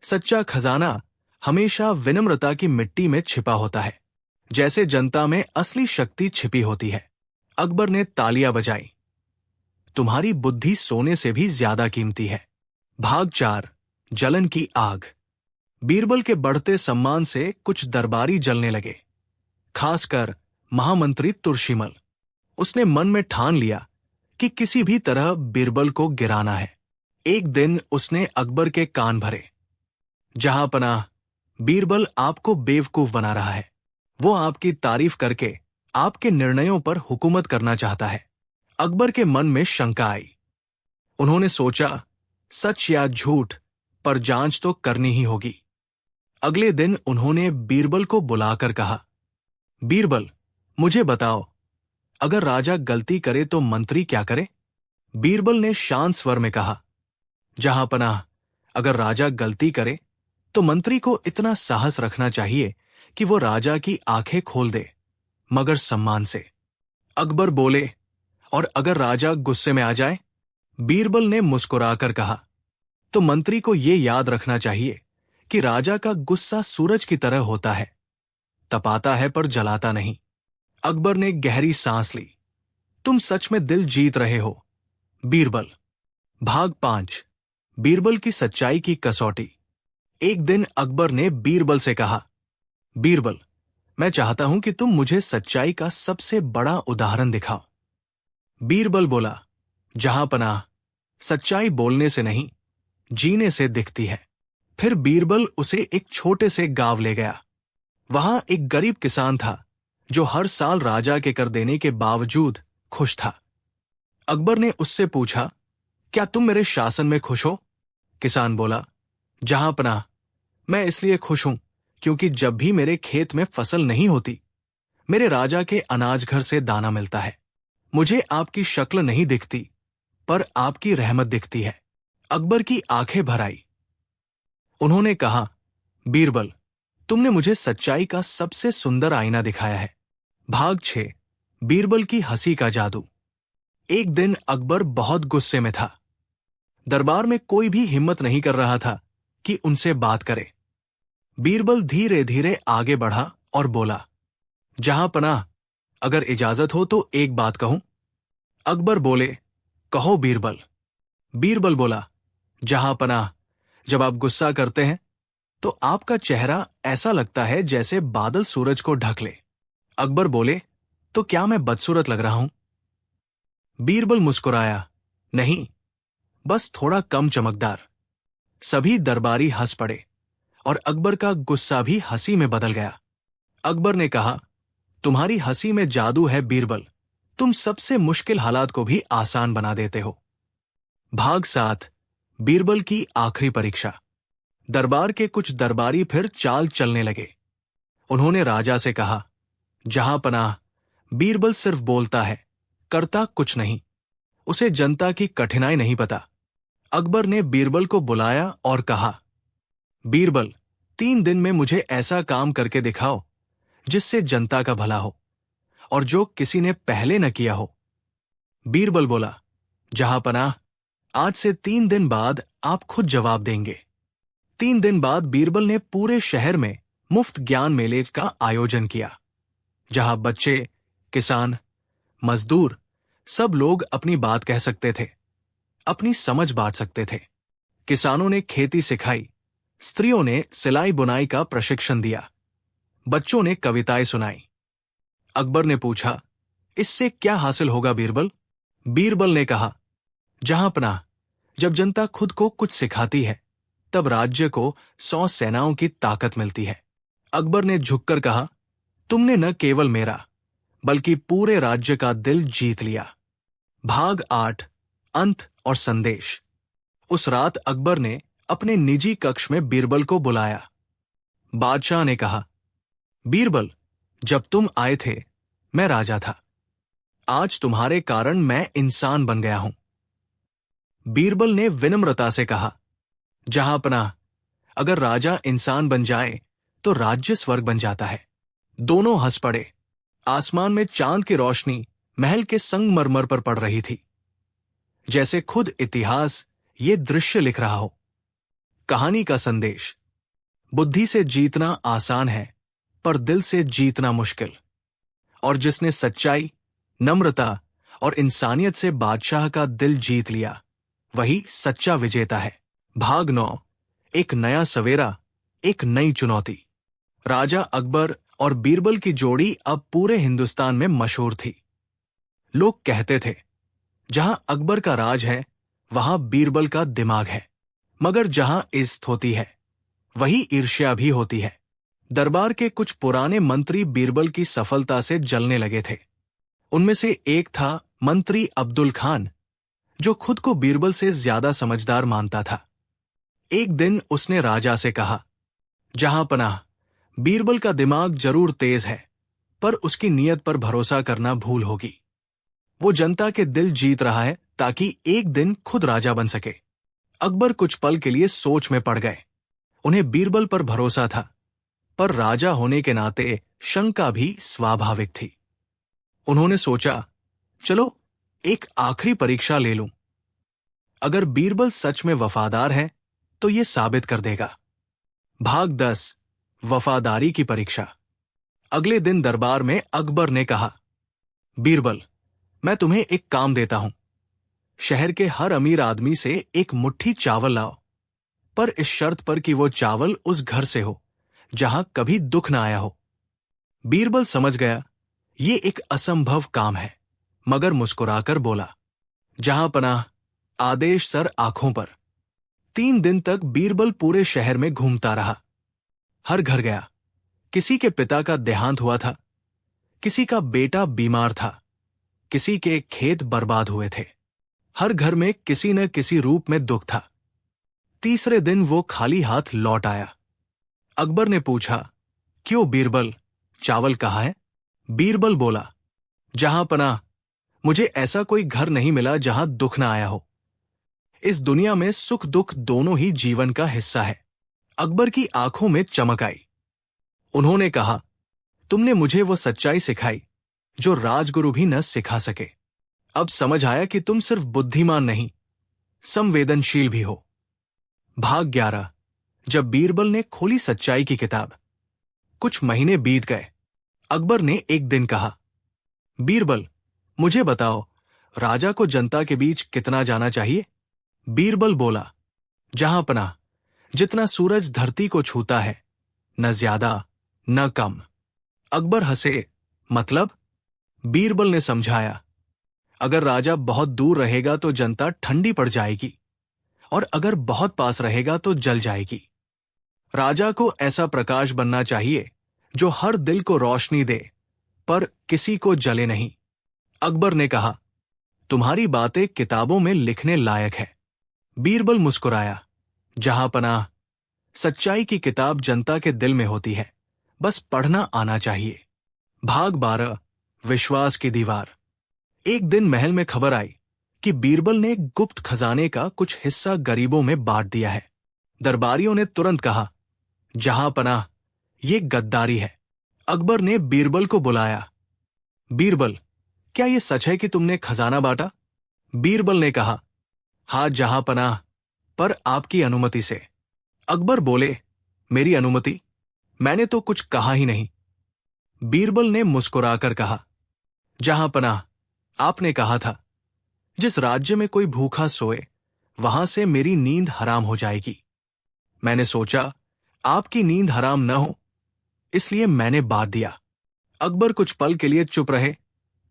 सच्चा खजाना हमेशा विनम्रता की मिट्टी में छिपा होता है, जैसे जनता में असली शक्ति छिपी होती है। अकबर ने तालियां बजाई। तुम्हारी बुद्धि सोने से भी ज्यादा कीमती है। भाग 4, जलन की आग। बीरबल के बढ़ते सम्मान से कुछ दरबारी जलने लगे, खासकर महामंत्री तुर्शिमल। उसने मन में ठान लिया कि किसी भी तरह बीरबल को गिराना है। एक दिन उसने अकबर के कान भरे। जहांपनाह, बीरबल आपको बेवकूफ बना रहा है। वो आपकी तारीफ करके आपके निर्णयों पर हुकूमत करना चाहता है। अकबर के मन में शंका आई। उन्होंने सोचा, सच या झूठ, पर जांच तो करनी ही होगी। अगले दिन उन्होंने बीरबल को बुलाकर कहा, बीरबल, मुझे बताओ, अगर राजा गलती करे तो मंत्री क्या करे? बीरबल ने शांत स्वर में कहा, जहांपनाह, अगर राजा गलती करे तो मंत्री को इतना साहस रखना चाहिए कि वो राजा की आंखें खोल दे, मगर सम्मान से। अकबर बोले, और अगर राजा गुस्से में आ जाए? बीरबल ने मुस्कुराकर कहा, तो मंत्री को ये याद रखना चाहिए कि राजा का गुस्सा सूरज की तरह होता है, तपाता है पर जलाता नहीं। अकबर ने गहरी सांस ली। तुम सच में दिल जीत रहे हो, बीरबल। भाग 5, बीरबल की सच्चाई की कसौटी। एक दिन अकबर ने बीरबल से कहा, बीरबल, मैं चाहता हूं कि तुम मुझे सच्चाई का सबसे बड़ा उदाहरण दिखाओ। बीरबल बोला, जहांपनाह, सच्चाई बोलने से नहीं, जीने से दिखती है। फिर बीरबल उसे एक छोटे से गांव ले गया। वहां एक गरीब किसान था जो हर साल राजा के कर देने के बावजूद खुश था। अकबर ने उससे पूछा, क्या तुम मेरे शासन में खुश हो? किसान बोला, जहांपनाह, मैं इसलिए खुश हूं क्योंकि जब भी मेरे खेत में फसल नहीं होती, मेरे राजा के अनाज घर से दाना मिलता है। मुझे आपकी शक्ल नहीं दिखती, पर आपकी रहमत दिखती है। अकबर की आंखें भर आई। उन्होंने कहा, बीरबल, तुमने मुझे सच्चाई का सबसे सुंदर आईना दिखाया है। भाग 6, बीरबल की हंसी का जादू। एक दिन अकबर बहुत गुस्से में था। दरबार में कोई भी हिम्मत नहीं कर रहा था कि उनसे बात करे। बीरबल धीरे धीरे आगे बढ़ा और बोला, जहांपनाह, अगर इजाजत हो तो एक बात कहूं? अकबर बोले, कहो बीरबल। बीरबल बोला, जहांपनाह, जब आप गुस्सा करते हैं तो आपका चेहरा ऐसा लगता है जैसे बादल सूरज को ढक ले। अकबर बोले, तो क्या मैं बदसूरत लग रहा हूं? बीरबल मुस्कुराया, नहीं, बस थोड़ा कम चमकदार। सभी दरबारी हंस पड़े और अकबर का गुस्सा भी हंसी में बदल गया। अकबर ने कहा, तुम्हारी हंसी में जादू है बीरबल, तुम सबसे मुश्किल हालात को भी आसान बना देते हो। भाग 7, बीरबल की आखिरी परीक्षा। दरबार के कुछ दरबारी फिर चाल चलने लगे। उन्होंने राजा से कहा, जहांपनाह, बीरबल सिर्फ बोलता है, करता कुछ नहीं। उसे जनता की कठिनाई नहीं पता। अकबर ने बीरबल को बुलाया और कहा, बीरबल, 3 दिन में मुझे ऐसा काम करके दिखाओ जिससे जनता का भला हो और जो किसी ने पहले न किया हो। बीरबल बोला, जहांपनाह, आज से 3 दिन बाद आप खुद जवाब देंगे। 3 दिन बाद बीरबल ने पूरे शहर में मुफ्त ज्ञान मेले का आयोजन किया, जहां बच्चे, किसान, मजदूर, सब लोग अपनी बात कह सकते थे, अपनी समझ बांट सकते थे। किसानों ने खेती सिखाई, स्त्रियों ने सिलाई बुनाई का प्रशिक्षण दिया, बच्चों ने कविताएं सुनाई। अकबर ने पूछा, इससे क्या हासिल होगा बीरबल? बीरबल ने कहा, जहांपनाह, जब जनता खुद को कुछ सिखाती है तब राज्य को 100 सेनाओं की ताकत मिलती है। अकबर ने झुककर कहा, तुमने न केवल मेरा बल्कि पूरे राज्य का दिल जीत लिया। भाग 8, अंत और संदेश। उस रात अकबर ने अपने निजी कक्ष में बीरबल को बुलाया। बादशाह ने कहा, बीरबल, जब तुम आए थे मैं राजा था, आज तुम्हारे कारण मैं इंसान बन गया हूं। बीरबल ने विनम्रता से कहा, जहांपनाह, अगर राजा इंसान बन जाए तो राज्य स्वर्ग बन जाता है। दोनों हंस पड़े। आसमान में चांद की रोशनी महल के संगमरमर पर पड़ रही थी, जैसे खुद इतिहास ये दृश्य लिख रहा हो। कहानी का संदेश: बुद्धि से जीतना आसान है पर दिल से जीतना मुश्किल, और जिसने सच्चाई, नम्रता और इंसानियत से बादशाह का दिल जीत लिया वही सच्चा विजेता है। भाग 9, एक नया सवेरा, एक नई चुनौती। राजा अकबर और बीरबल की जोड़ी अब पूरे हिंदुस्तान में मशहूर थी। लोग कहते थे, जहां अकबर का राज है वहां बीरबल का दिमाग है, मगर जहां इज्जत होती है वही ईर्ष्या भी होती है। दरबार के कुछ पुराने मंत्री बीरबल की सफलता से जलने लगे थे। उनमें से एक था मंत्री अब्दुल खान, जो खुद को बीरबल से ज्यादा समझदार मानता था। एक दिन उसने राजा से कहा, जहांपनाह, बीरबल का दिमाग जरूर तेज है पर उसकी नीयत पर भरोसा करना भूल होगी। वो जनता के दिल जीत रहा है ताकि एक दिन खुद राजा बन सके। अकबर कुछ पल के लिए सोच में पड़ गए। उन्हें बीरबल पर भरोसा था, पर राजा होने के नाते शंका भी स्वाभाविक थी। उन्होंने सोचा, चलो एक आखिरी परीक्षा ले लूं। अगर बीरबल सच में वफादार है तो यह साबित कर देगा। भाग 10, वफादारी की परीक्षा। अगले दिन दरबार में अकबर ने कहा, बीरबल, मैं तुम्हें एक काम देता हूं। शहर के हर अमीर आदमी से एक मुट्ठी चावल लाओ, पर इस शर्त पर कि वो चावल उस घर से हो जहां कभी दुख ना आया हो। बीरबल समझ गया ये एक असंभव काम है, मगर मुस्कुराकर बोला, जहांपनाह, आदेश सर आंखों पर। 3 दिन तक बीरबल पूरे शहर में घूमता रहा। हर घर गया। किसी के पिता का देहांत हुआ था, किसी का बेटा बीमार था, किसी के खेत बर्बाद हुए थे। हर घर में किसी न किसी रूप में दुख था। तीसरे दिन वो खाली हाथ लौट आया। अकबर ने पूछा, क्यों बीरबल, चावल कहाँ है? बीरबल बोला, जहांपनाह, मुझे ऐसा कोई घर नहीं मिला जहां दुख ना आया हो। इस दुनिया में सुख दुख दोनों ही जीवन का हिस्सा है। अकबर की आंखों में चमक आई। उन्होंने कहा, तुमने मुझे वो सच्चाई सिखाई जो राजगुरु भी न सिखा सके। अब समझ आया कि तुम सिर्फ बुद्धिमान नहीं, संवेदनशील भी हो। भाग 11, जब बीरबल ने खोली सच्चाई की किताब। कुछ महीने बीत गए। अकबर ने एक दिन कहा, बीरबल, मुझे बताओ, राजा को जनता के बीच कितना जाना चाहिए? बीरबल बोला, जहांपनाह, जितना सूरज धरती को छूता है, न ज्यादा न कम। अकबर हंसे, मतलब? बीरबल ने समझाया, अगर राजा बहुत दूर रहेगा तो जनता ठंडी पड़ जाएगी, और अगर बहुत पास रहेगा तो जल जाएगी। राजा को ऐसा प्रकाश बनना चाहिए जो हर दिल को रोशनी दे पर किसी को जले नहीं। अकबर ने कहा, तुम्हारी बातें किताबों में लिखने लायक है। बीरबल मुस्कुराया, जहांपनाह, सच्चाई की किताब जनता के दिल में होती है, बस पढ़ना आना चाहिए। भाग 12, विश्वास की दीवार। एक दिन महल में खबर आई कि बीरबल ने गुप्त खजाने का कुछ हिस्सा गरीबों में बांट दिया है। दरबारियों ने तुरंत कहा, जहांपनाह, ये गद्दारी है। अकबर ने बीरबल को बुलाया। बीरबल, क्या यह सच है कि तुमने खजाना बांटा? बीरबल ने कहा, हाँ जहांपनाह, पर आपकी अनुमति से। अकबर बोले, मेरी अनुमति? मैंने तो कुछ कहा ही नहीं। बीरबल ने मुस्कुराकर कहा, जहांपनाह, आपने कहा था, जिस राज्य में कोई भूखा सोए वहां से मेरी नींद हराम हो जाएगी। मैंने सोचा आपकी नींद हराम न हो, इसलिए मैंने बात दिया। अकबर कुछ पल के लिए चुप रहे,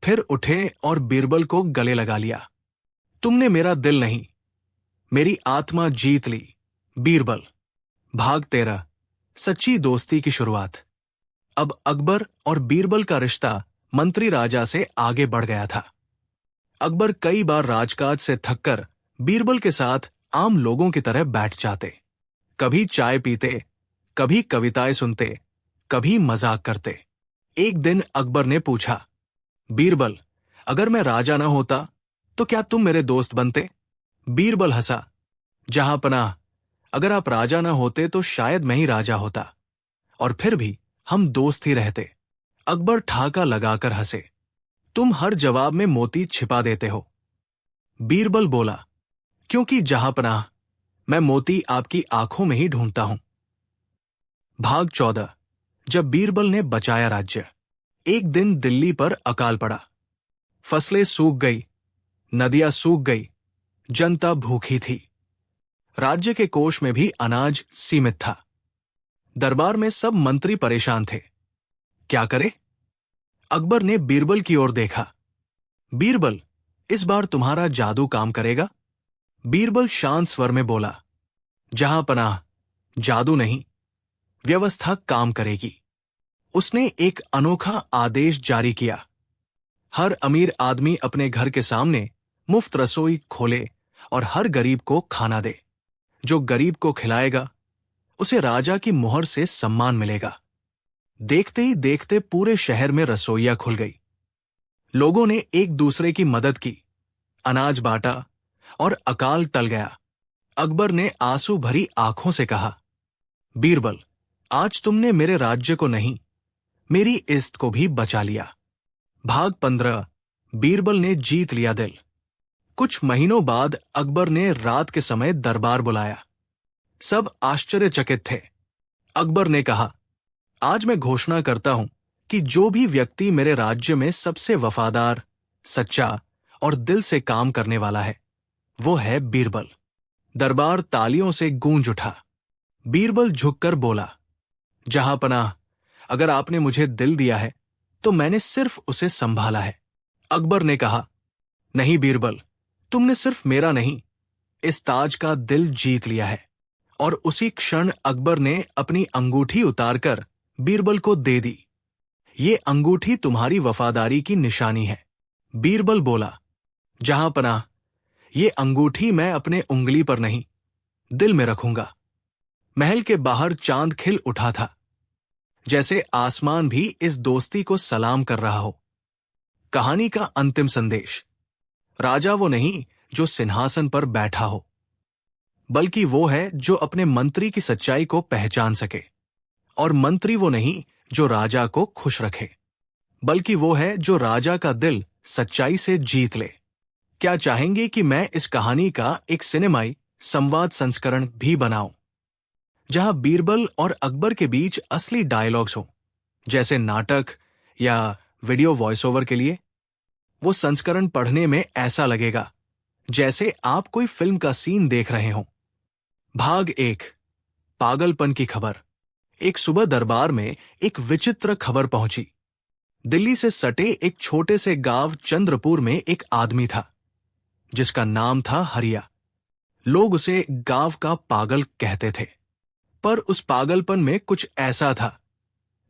फिर उठे और बीरबल को गले लगा लिया। तुमने मेरा दिल नहीं, मेरी आत्मा जीत ली, बीरबल। भाग 13, सच्ची दोस्ती की शुरुआत। अब अकबर और बीरबल का रिश्ता मंत्री राजा से आगे बढ़ गया था। अकबर कई बार राजकाज से थककर बीरबल के साथ आम लोगों की तरह बैठ जाते। कभी चाय पीते, कभी कविताएं सुनते, कभी मजाक करते। एक दिन अकबर ने पूछा, बीरबल, अगर मैं राजा न होता तो क्या तुम मेरे दोस्त बनते? बीरबल हंसा, जहां पनाह, अगर आप राजा न होते तो शायद मैं ही राजा होता, और फिर भी हम दोस्त ही रहते। अकबर ठाका लगाकर हंसे, तुम हर जवाब में मोती छिपा देते हो। बीरबल बोला, क्योंकि जहां पनाह, मैं मोती आपकी आंखों में ही ढूंढता हूं। भाग 14, जब बीरबल ने बचाया राज्य। एक दिन दिल्ली पर अकाल पड़ा। फसलें सूख गई, नदियां सूख गई, जनता भूखी थी। राज्य के कोष में भी अनाज सीमित था। दरबार में सब मंत्री परेशान थे। क्या करे? अकबर ने बीरबल की ओर देखा। बीरबल, इस बार तुम्हारा जादू काम करेगा? बीरबल शांत स्वर में बोला, जहां पनाह, जादू नहीं, व्यवस्था काम करेगी। उसने एक अनोखा आदेश जारी किया। हर अमीर आदमी अपने घर के सामने मुफ्त रसोई खोले और हर गरीब को खाना दे। जो गरीब को खिलाएगा उसे राजा की मुहर से सम्मान मिलेगा। देखते ही देखते पूरे शहर में रसोइयां खुल गई। लोगों ने एक दूसरे की मदद की, अनाज बांटा और अकाल टल गया। अकबर ने आंसू भरी आंखों से कहा, बीरबल, आज तुमने मेरे राज्य को नहीं, मेरी इज्जत को भी बचा लिया। भाग 15, बीरबल ने जीत लिया दिल। कुछ महीनों बाद अकबर ने रात के समय दरबार बुलाया। सब आश्चर्यचकित थे। अकबर ने कहा, आज मैं घोषणा करता हूं कि जो भी व्यक्ति मेरे राज्य में सबसे वफादार, सच्चा और दिल से काम करने वाला है, वो है बीरबल। दरबार तालियों से गूंज उठा। बीरबल झुककर बोला, जहां पनाह, अगर आपने मुझे दिल दिया है तो मैंने सिर्फ उसे संभाला है। अकबर ने कहा, नहीं बीरबल, तुमने सिर्फ मेरा नहीं, इस ताज का दिल जीत लिया है। और उसी क्षण अकबर ने अपनी अंगूठी उतारकर बीरबल को दे दी। ये अंगूठी तुम्हारी वफादारी की निशानी है। बीरबल बोला, जहां पनाह, ये अंगूठी मैं अपने उंगली पर नहीं, दिल में रखूंगा। महल के बाहर चांद खिल उठा था, जैसे आसमान भी इस दोस्ती को सलाम कर रहा हो। कहानी का अंतिम संदेश, राजा वो नहीं जो सिंहासन पर बैठा हो, बल्कि वो है जो अपने मंत्री की सच्चाई को पहचान सके। और मंत्री वो नहीं जो राजा को खुश रखे, बल्कि वो है जो राजा का दिल सच्चाई से जीत ले। क्या चाहेंगे कि मैं इस कहानी का एक सिनेमाई संवाद संस्करण भी बनाऊं, जहां बीरबल और अकबर के बीच असली डायलॉग्स हो, जैसे नाटक या वीडियो वॉइस ओवर के लिए? वो संस्करण पढ़ने में ऐसा लगेगा जैसे आप कोई फिल्म का सीन देख रहे हों। भाग 1, पागलपन की खबर। एक सुबह दरबार में एक विचित्र खबर पहुंची। दिल्ली से सटे एक छोटे से गांव चंद्रपुर में एक आदमी था, जिसका नाम था हरिया। लोग उसे गांव का पागल कहते थे, पर उस पागलपन में कुछ ऐसा था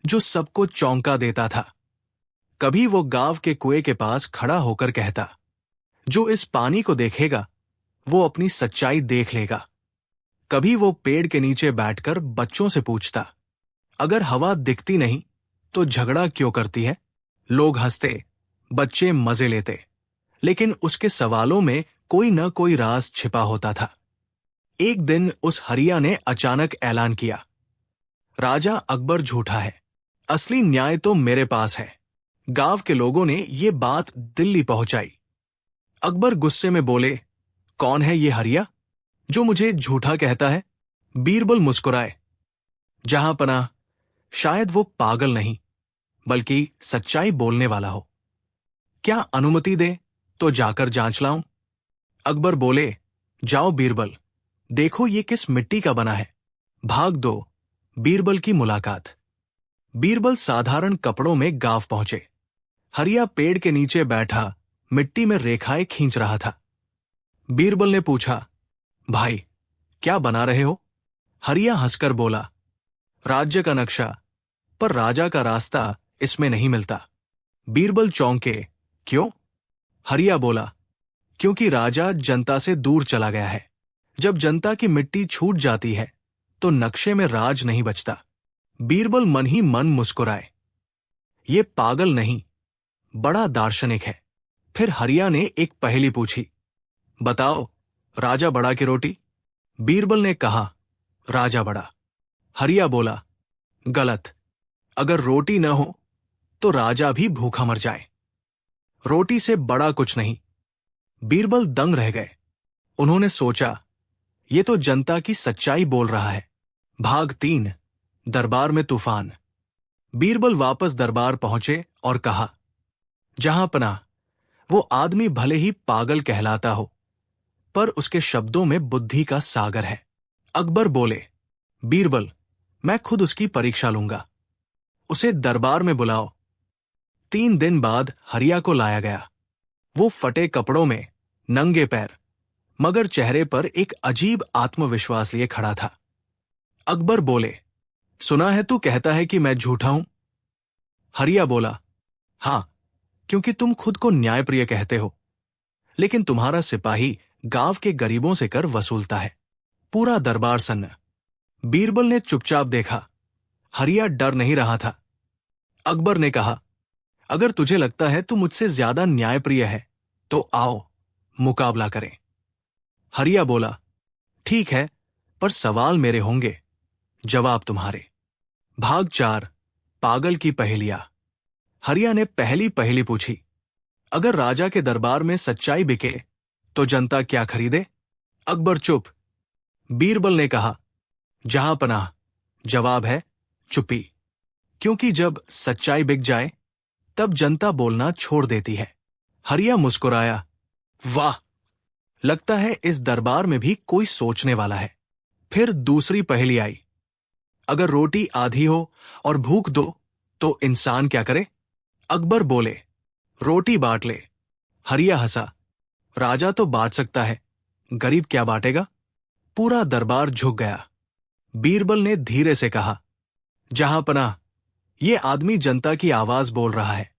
जो सबको चौंका देता था। कभी वो गांव के कुएं के पास खड़ा होकर कहता, जो इस पानी को देखेगा वो अपनी सच्चाई देख लेगा। कभी वो पेड़ के नीचे बैठकर बच्चों से पूछता, अगर हवा दिखती नहीं तो झगड़ा क्यों करती है? लोग हंसते, बच्चे मजे लेते, लेकिन उसके सवालों में कोई न कोई राज छिपा होता था। एक दिन उस हरिया ने अचानक ऐलान किया, राजा अकबर झूठा है, असली न्याय तो मेरे पास है। गांव के लोगों ने ये बात दिल्ली पहुंचाई। अकबर गुस्से में बोले, कौन है ये हरिया जो मुझे झूठा कहता है? बीरबल मुस्कुराए, जहां पनाह, शायद वो पागल नहीं बल्कि सच्चाई बोलने वाला हो। क्या अनुमति दे तो जाकर जांच लाऊं? अकबर बोले, जाओ बीरबल, देखो ये किस मिट्टी का बना है। भाग 2। बीरबल की मुलाकात। बीरबल साधारण कपड़ों में गांव पहुंचे। हरिया पेड़ के नीचे बैठा मिट्टी में रेखाएं खींच रहा था। बीरबल ने पूछा, भाई क्या बना रहे हो? हरिया हंसकर बोला, राज्य का नक्शा, पर राजा का रास्ता इसमें नहीं मिलता। बीरबल चौंके, क्यों? हरिया बोला, क्योंकि राजा जनता से दूर चला गया है। जब जनता की मिट्टी छूट जाती है तो नक्शे में राज नहीं बचता। बीरबल मन ही मन मुस्कुराए। ये पागल नहीं, बड़ा दार्शनिक है। फिर हरिया ने एक पहेली पूछी, बताओ, राजा बड़ा की रोटी? बीरबल ने कहा, राजा बड़ा। हरिया बोला, गलत। अगर रोटी न हो तो राजा भी भूखा मर जाए। रोटी से बड़ा कुछ नहीं। बीरबल दंग रह गए। उन्होंने सोचा, ये तो जनता की सच्चाई बोल रहा है। भाग 3। दरबार में तूफान। बीरबल वापस दरबार पहुंचे और कहा, जहां पनाह, वो आदमी भले ही पागल कहलाता हो, पर उसके शब्दों में बुद्धि का सागर है। अकबर बोले, बीरबल, मैं खुद उसकी परीक्षा लूंगा। उसे दरबार में बुलाओ। 3 दिन बाद हरिया को लाया गया। वो फटे कपड़ों में, नंगे पैर, मगर चेहरे पर एक अजीब आत्मविश्वास लिए खड़ा था। अकबर बोले, सुना है तू कहता है कि मैं झूठा हूं? हरिया बोला, हां, क्योंकि तुम खुद को न्यायप्रिय कहते हो, लेकिन तुम्हारा सिपाही गांव के गरीबों से कर वसूलता है। पूरा दरबार सन्न। बीरबल ने चुपचाप देखा। हरिया डर नहीं रहा था। अकबर ने कहा, अगर तुझे लगता है तू मुझसे ज्यादा न्यायप्रिय है तो आओ, मुकाबला करें। हरिया बोला, ठीक है, पर सवाल मेरे होंगे, जवाब तुम्हारे। भाग 4। पागल की पहेलियां। हरिया ने पहली पहेली पूछी, अगर राजा के दरबार में सच्चाई बिके तो जनता क्या खरीदे? अकबर चुप। बीरबल ने कहा, जहां पनाह, जवाब है चुप्पी, क्योंकि जब सच्चाई बिक जाए तब जनता बोलना छोड़ देती है। हरिया मुस्कुराया, वाह, लगता है इस दरबार में भी कोई सोचने वाला है। फिर दूसरी पहेली आई, अगर रोटी आधी हो और भूख दो तो इंसान क्या करे? अकबर बोले, रोटी बांट ले। हरिया हंसा, राजा तो बांट सकता है, गरीब क्या बांटेगा? पूरा दरबार झुक गया। बीरबल ने धीरे से कहा, जहां पनाह, ये आदमी जनता की आवाज बोल रहा है।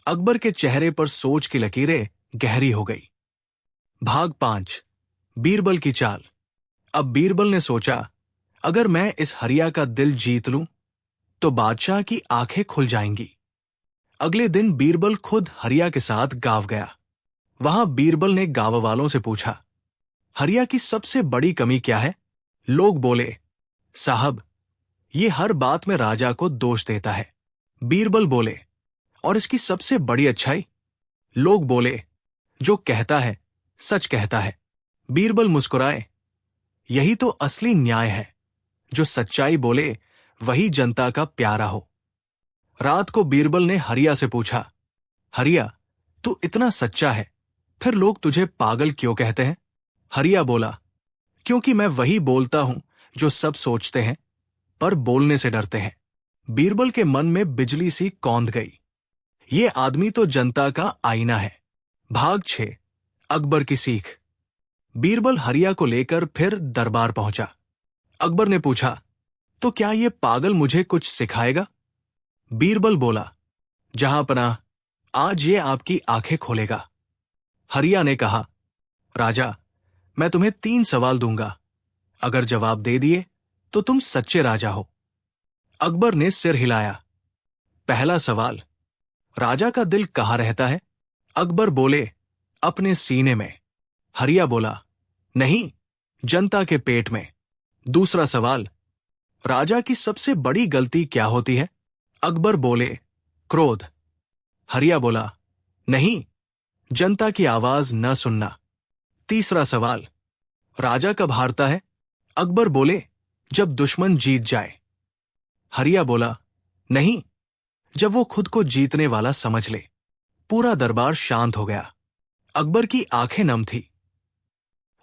अकबर के चेहरे पर सोच की लकीरें गहरी हो गई। भाग 5। बीरबल की चाल। अब बीरबल ने सोचा, अगर मैं इस हरिया का दिल जीत लूं तो बादशाह की आंखें खुल जाएंगी। अगले दिन बीरबल खुद हरिया के साथ गांव गया। वहां बीरबल ने गांव वालों से पूछा, हरिया की सबसे बड़ी कमी क्या है? लोग बोले, साहब, ये हर बात में राजा को दोष देता है। बीरबल बोले, और इसकी सबसे बड़ी अच्छाई? लोग बोले, जो कहता है सच कहता है। बीरबल मुस्कुराए, यही तो असली न्याय है, जो सच्चाई बोले वही जनता का प्यारा हो। रात को बीरबल ने हरिया से पूछा, हरिया, तू इतना सच्चा है, फिर लोग तुझे पागल क्यों कहते हैं? हरिया बोला, क्योंकि मैं वही बोलता हूं जो सब सोचते हैं पर बोलने से डरते हैं। बीरबल के मन में बिजली सी कौंध गई। ये आदमी तो जनता का आईना है। भाग 6। अकबर की सीख। बीरबल हरिया को लेकर फिर दरबार पहुंचा। अकबर ने पूछा, तो क्या ये पागल मुझे कुछ सिखाएगा? बीरबल बोला, जहां पनाह, आज ये आपकी आंखें खोलेगा। हरिया ने कहा, राजा, मैं तुम्हें 3 सवाल दूंगा, अगर जवाब दे दिए तो तुम सच्चे राजा हो। अकबर ने सिर हिलाया। पहला सवाल, राजा का दिल कहाँ रहता है? अकबर बोले, अपने सीने में। हरिया बोला, नहीं, जनता के पेट में। दूसरा सवाल, राजा की सबसे बड़ी गलती क्या होती है? अकबर बोले, क्रोध। हरिया बोला, नहीं, जनता की आवाज न सुनना। तीसरा सवाल, राजा कब हारता है? अकबर बोले, जब दुश्मन जीत जाए। हरिया बोला, नहीं, जब वो खुद को जीतने वाला समझ ले। पूरा दरबार शांत हो गया। अकबर की आंखें नम थी।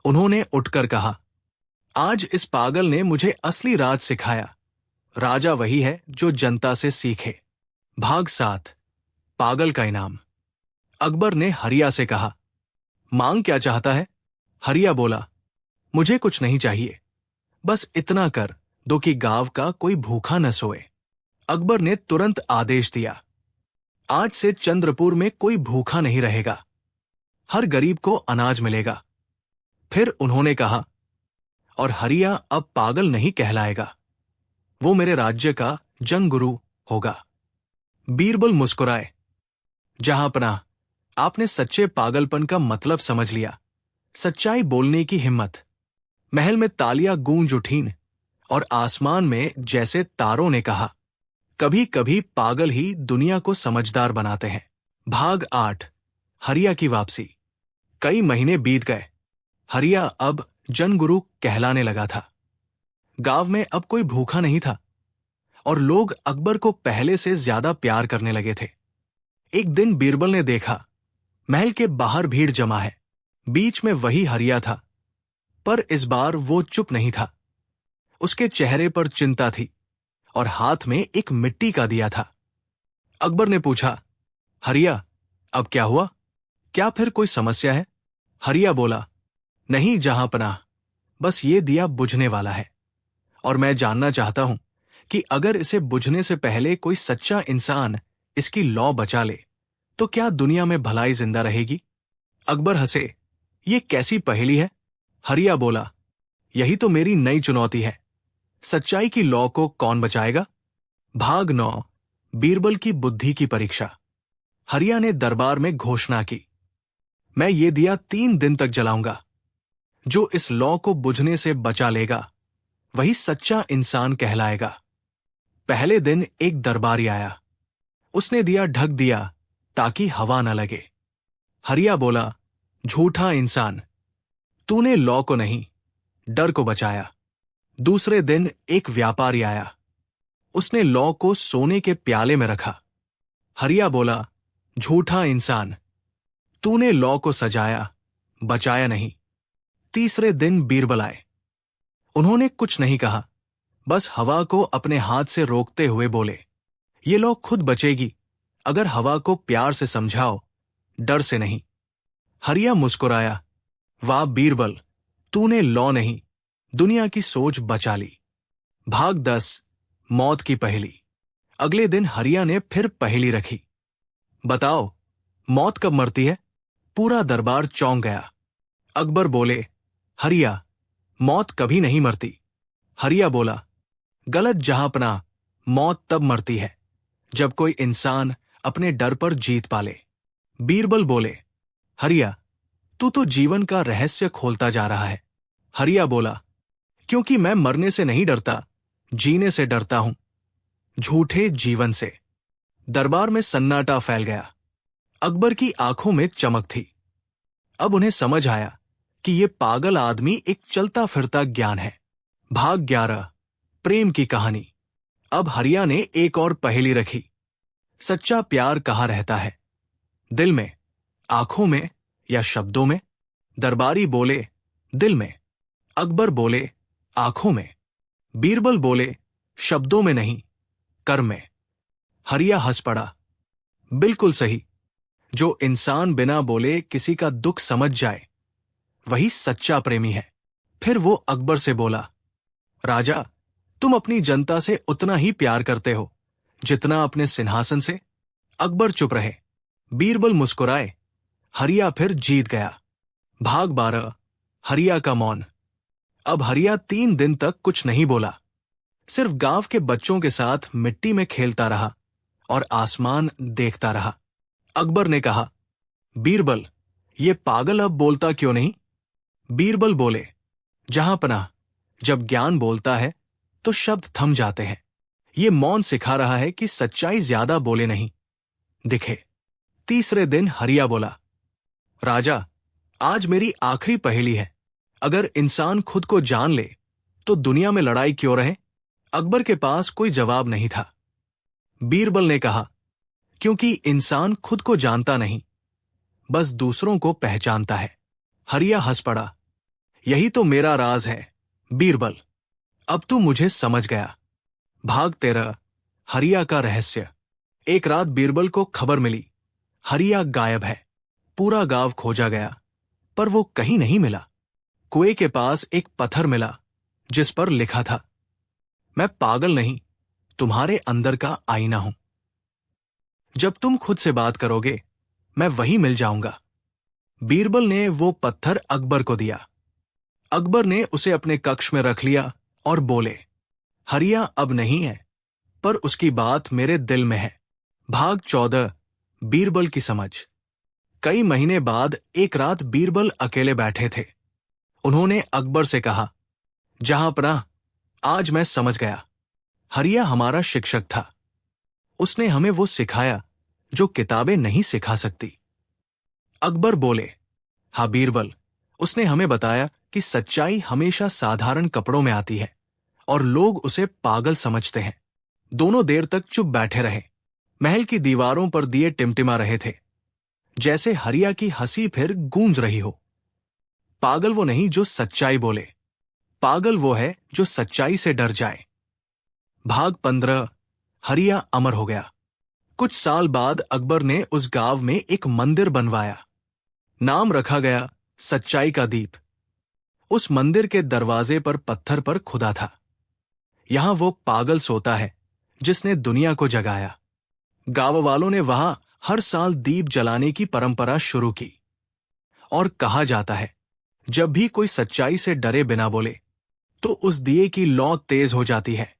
उन्होंने उठकर कहा, आज इस पागल ने मुझे असली राज सिखाया। राजा वही है जो जनता से सीखे। भाग 7, पागल का इनाम। अकबर ने हरिया से कहा, मांग क्या चाहता है? हरिया बोला, मुझे कुछ नहीं चाहिए, बस इतना कर दो कि गांव का कोई भूखा न सोए। अकबर ने तुरंत आदेश दिया, आज से चंद्रपुर में कोई भूखा नहीं रहेगा, हर गरीब को अनाज मिलेगा। फिर उन्होंने कहा, और हरिया अब पागल नहीं कहलाएगा, वो मेरे राज्य का जंग गुरु होगा। बीरबल मुस्कुराए, जहांपनाह, आपने सच्चे पागलपन का मतलब समझ लिया। सच्चाई बोलने की हिम्मत। महल में तालियां गूंज उठीं और आसमान में जैसे तारों ने कहा, कभी कभी पागल ही दुनिया को समझदार बनाते हैं। भाग 8, हरिया की वापसी। कई महीने बीत गए। हरिया अब जनगुरु कहलाने लगा था। गांव में अब कोई भूखा नहीं था और लोग अकबर को पहले से ज्यादा प्यार करने लगे थे। एक दिन बीरबल ने देखा, महल के बाहर भीड़ जमा है। बीच में वही हरिया था, पर इस बार वो चुप नहीं था। उसके चेहरे पर चिंता थी और हाथ में एक मिट्टी का दिया था। अकबर ने पूछा, हरिया, अब क्या हुआ? क्या फिर कोई समस्या है? हरिया बोला, नहीं जहांपनाह, बस ये दिया बुझने वाला है और मैं जानना चाहता हूं कि अगर इसे बुझने से पहले कोई सच्चा इंसान इसकी लौ बचा ले तो क्या दुनिया में भलाई जिंदा रहेगी? अकबर हंसे, ये कैसी पहेली है? हरिया बोला, यही तो मेरी नई चुनौती है। सच्चाई की लौ को कौन बचाएगा? भाग 9, बीरबल की बुद्धि की परीक्षा। हरिया ने दरबार में घोषणा की, मैं ये दिया 3 दिन तक जलाऊंगा। जो इस लौ को बुझने से बचा लेगा वही सच्चा इंसान कहलाएगा। पहले दिन एक दरबारी आया। उसने दिया ढक दिया ताकि हवा न लगे। हरिया बोला, झूठा इंसान, तूने लौ को नहीं, डर को बचाया। दूसरे दिन एक व्यापारी आया। उसने लौ को सोने के प्याले में रखा। हरिया बोला, झूठा इंसान, तूने लौ को सजाया, बचाया नहीं। तीसरे दिन बीरबल आए। उन्होंने कुछ नहीं कहा, बस हवा को अपने हाथ से रोकते हुए बोले, ये लौ खुद बचेगी अगर हवा को प्यार से समझाओ, डर से नहीं। हरिया मुस्कुराया, वाह बीरबल, तूने लौ नहीं, दुनिया की सोच बचा ली। भाग 10, मौत की पहेली। अगले दिन हरिया ने फिर पहेली रखी, बताओ मौत कब मरती है? पूरा दरबार चौंक गया। अकबर बोले, हरिया, मौत कभी नहीं मरती। हरिया बोला, गलत जहांपनाह, मौत तब मरती है जब कोई इंसान अपने डर पर जीत पाले। बीरबल बोले, हरिया, तू तो जीवन का रहस्य खोलता जा रहा है। हरिया बोला, क्योंकि मैं मरने से नहीं डरता, जीने से डरता हूं, झूठे जीवन से। दरबार में सन्नाटा फैल गया। अकबर की आंखों में चमक थी। अब उन्हें समझ आया कि ये पागल आदमी एक चलता फिरता ज्ञान है। भाग 11, प्रेम की कहानी। अब हरिया ने एक और पहेली रखी, सच्चा प्यार कहाँ रहता है? दिल में, आंखों में या शब्दों में? दरबारी बोले, दिल में। अकबर बोले, आंखों में। बीरबल बोले, शब्दों में नहीं, कर्म में। हरिया हंस पड़ा, बिल्कुल सही। जो इंसान बिना बोले किसी का दुख समझ जाए वही सच्चा प्रेमी है। फिर वो अकबर से बोला, राजा, तुम अपनी जनता से उतना ही प्यार करते हो जितना अपने सिंहासन से। अकबर चुप रहे। बीरबल मुस्कुराए, हरिया फिर जीत गया। भाग 12, हरिया का मौन। अब हरिया 3 दिन तक कुछ नहीं बोला, सिर्फ गांव के बच्चों के साथ मिट्टी में खेलता रहा और आसमान देखता रहा। अकबर ने कहा, बीरबल, ये पागल अब बोलता क्यों नहीं? बीरबल बोले, जहांपनाह, जब ज्ञान बोलता है तो शब्द थम जाते हैं। ये मौन सिखा रहा है कि सच्चाई ज्यादा बोले नहीं, दिखे। तीसरे दिन हरिया बोला, राजा, आज मेरी आखिरी पहेली है। अगर इंसान खुद को जान ले तो दुनिया में लड़ाई क्यों रहे? अकबर के पास कोई जवाब नहीं था। बीरबल ने कहा, क्योंकि इंसान खुद को जानता नहीं, बस दूसरों को पहचानता है। हरिया हंस पड़ा, यही तो मेरा राज है, बीरबल, अब तू मुझे समझ गया। भाग 13, हरिया का रहस्य। एक रात बीरबल को खबर मिली, हरिया गायब है। पूरा गांव खोजा गया, पर वो कहीं नहीं मिला। कुएं के पास एक पत्थर मिला, जिस पर लिखा था, मैं पागल नहीं, तुम्हारे अंदर का आईना हूं। जब तुम खुद से बात करोगे, मैं वहीं मिल जाऊंगा। बीरबल ने वो पत्थर अकबर को दिया। अकबर ने उसे अपने कक्ष में रख लिया और बोले, हरिया अब नहीं है, पर उसकी बात मेरे दिल में है। भाग 14, बीरबल की समझ। कई महीने बाद एक रात बीरबल अकेले बैठे थे। उन्होंने अकबर से कहा, जहांपनाह, आज मैं समझ गया। हरिया हमारा शिक्षक था। उसने हमें वो सिखाया जो किताबें नहीं सिखा सकती। अकबर बोले, हाँ बीरबल, उसने हमें बताया कि सच्चाई हमेशा साधारण कपड़ों में आती है और लोग उसे पागल समझते हैं। दोनों देर तक चुप बैठे रहे। महल की दीवारों पर दिए टिमटिमा रहे थे, जैसे हरिया की हंसी फिर गूंज रही हो। पागल वो नहीं जो सच्चाई बोले, पागल वो है जो सच्चाई से डर जाए। भाग 15, हरिया अमर हो गया। कुछ साल बाद अकबर ने उस गांव में एक मंदिर बनवाया। नाम रखा गया सच्चाई का दीप। उस मंदिर के दरवाजे पर पत्थर पर खुदा था, यहां वो पागल सोता है जिसने दुनिया को जगाया। गांव वालों ने वहां हर साल दीप जलाने की परंपरा शुरू की। और कहा जाता है, जब भी कोई सच्चाई से डरे बिना बोले, तो उस दिए की लौ तेज हो जाती है।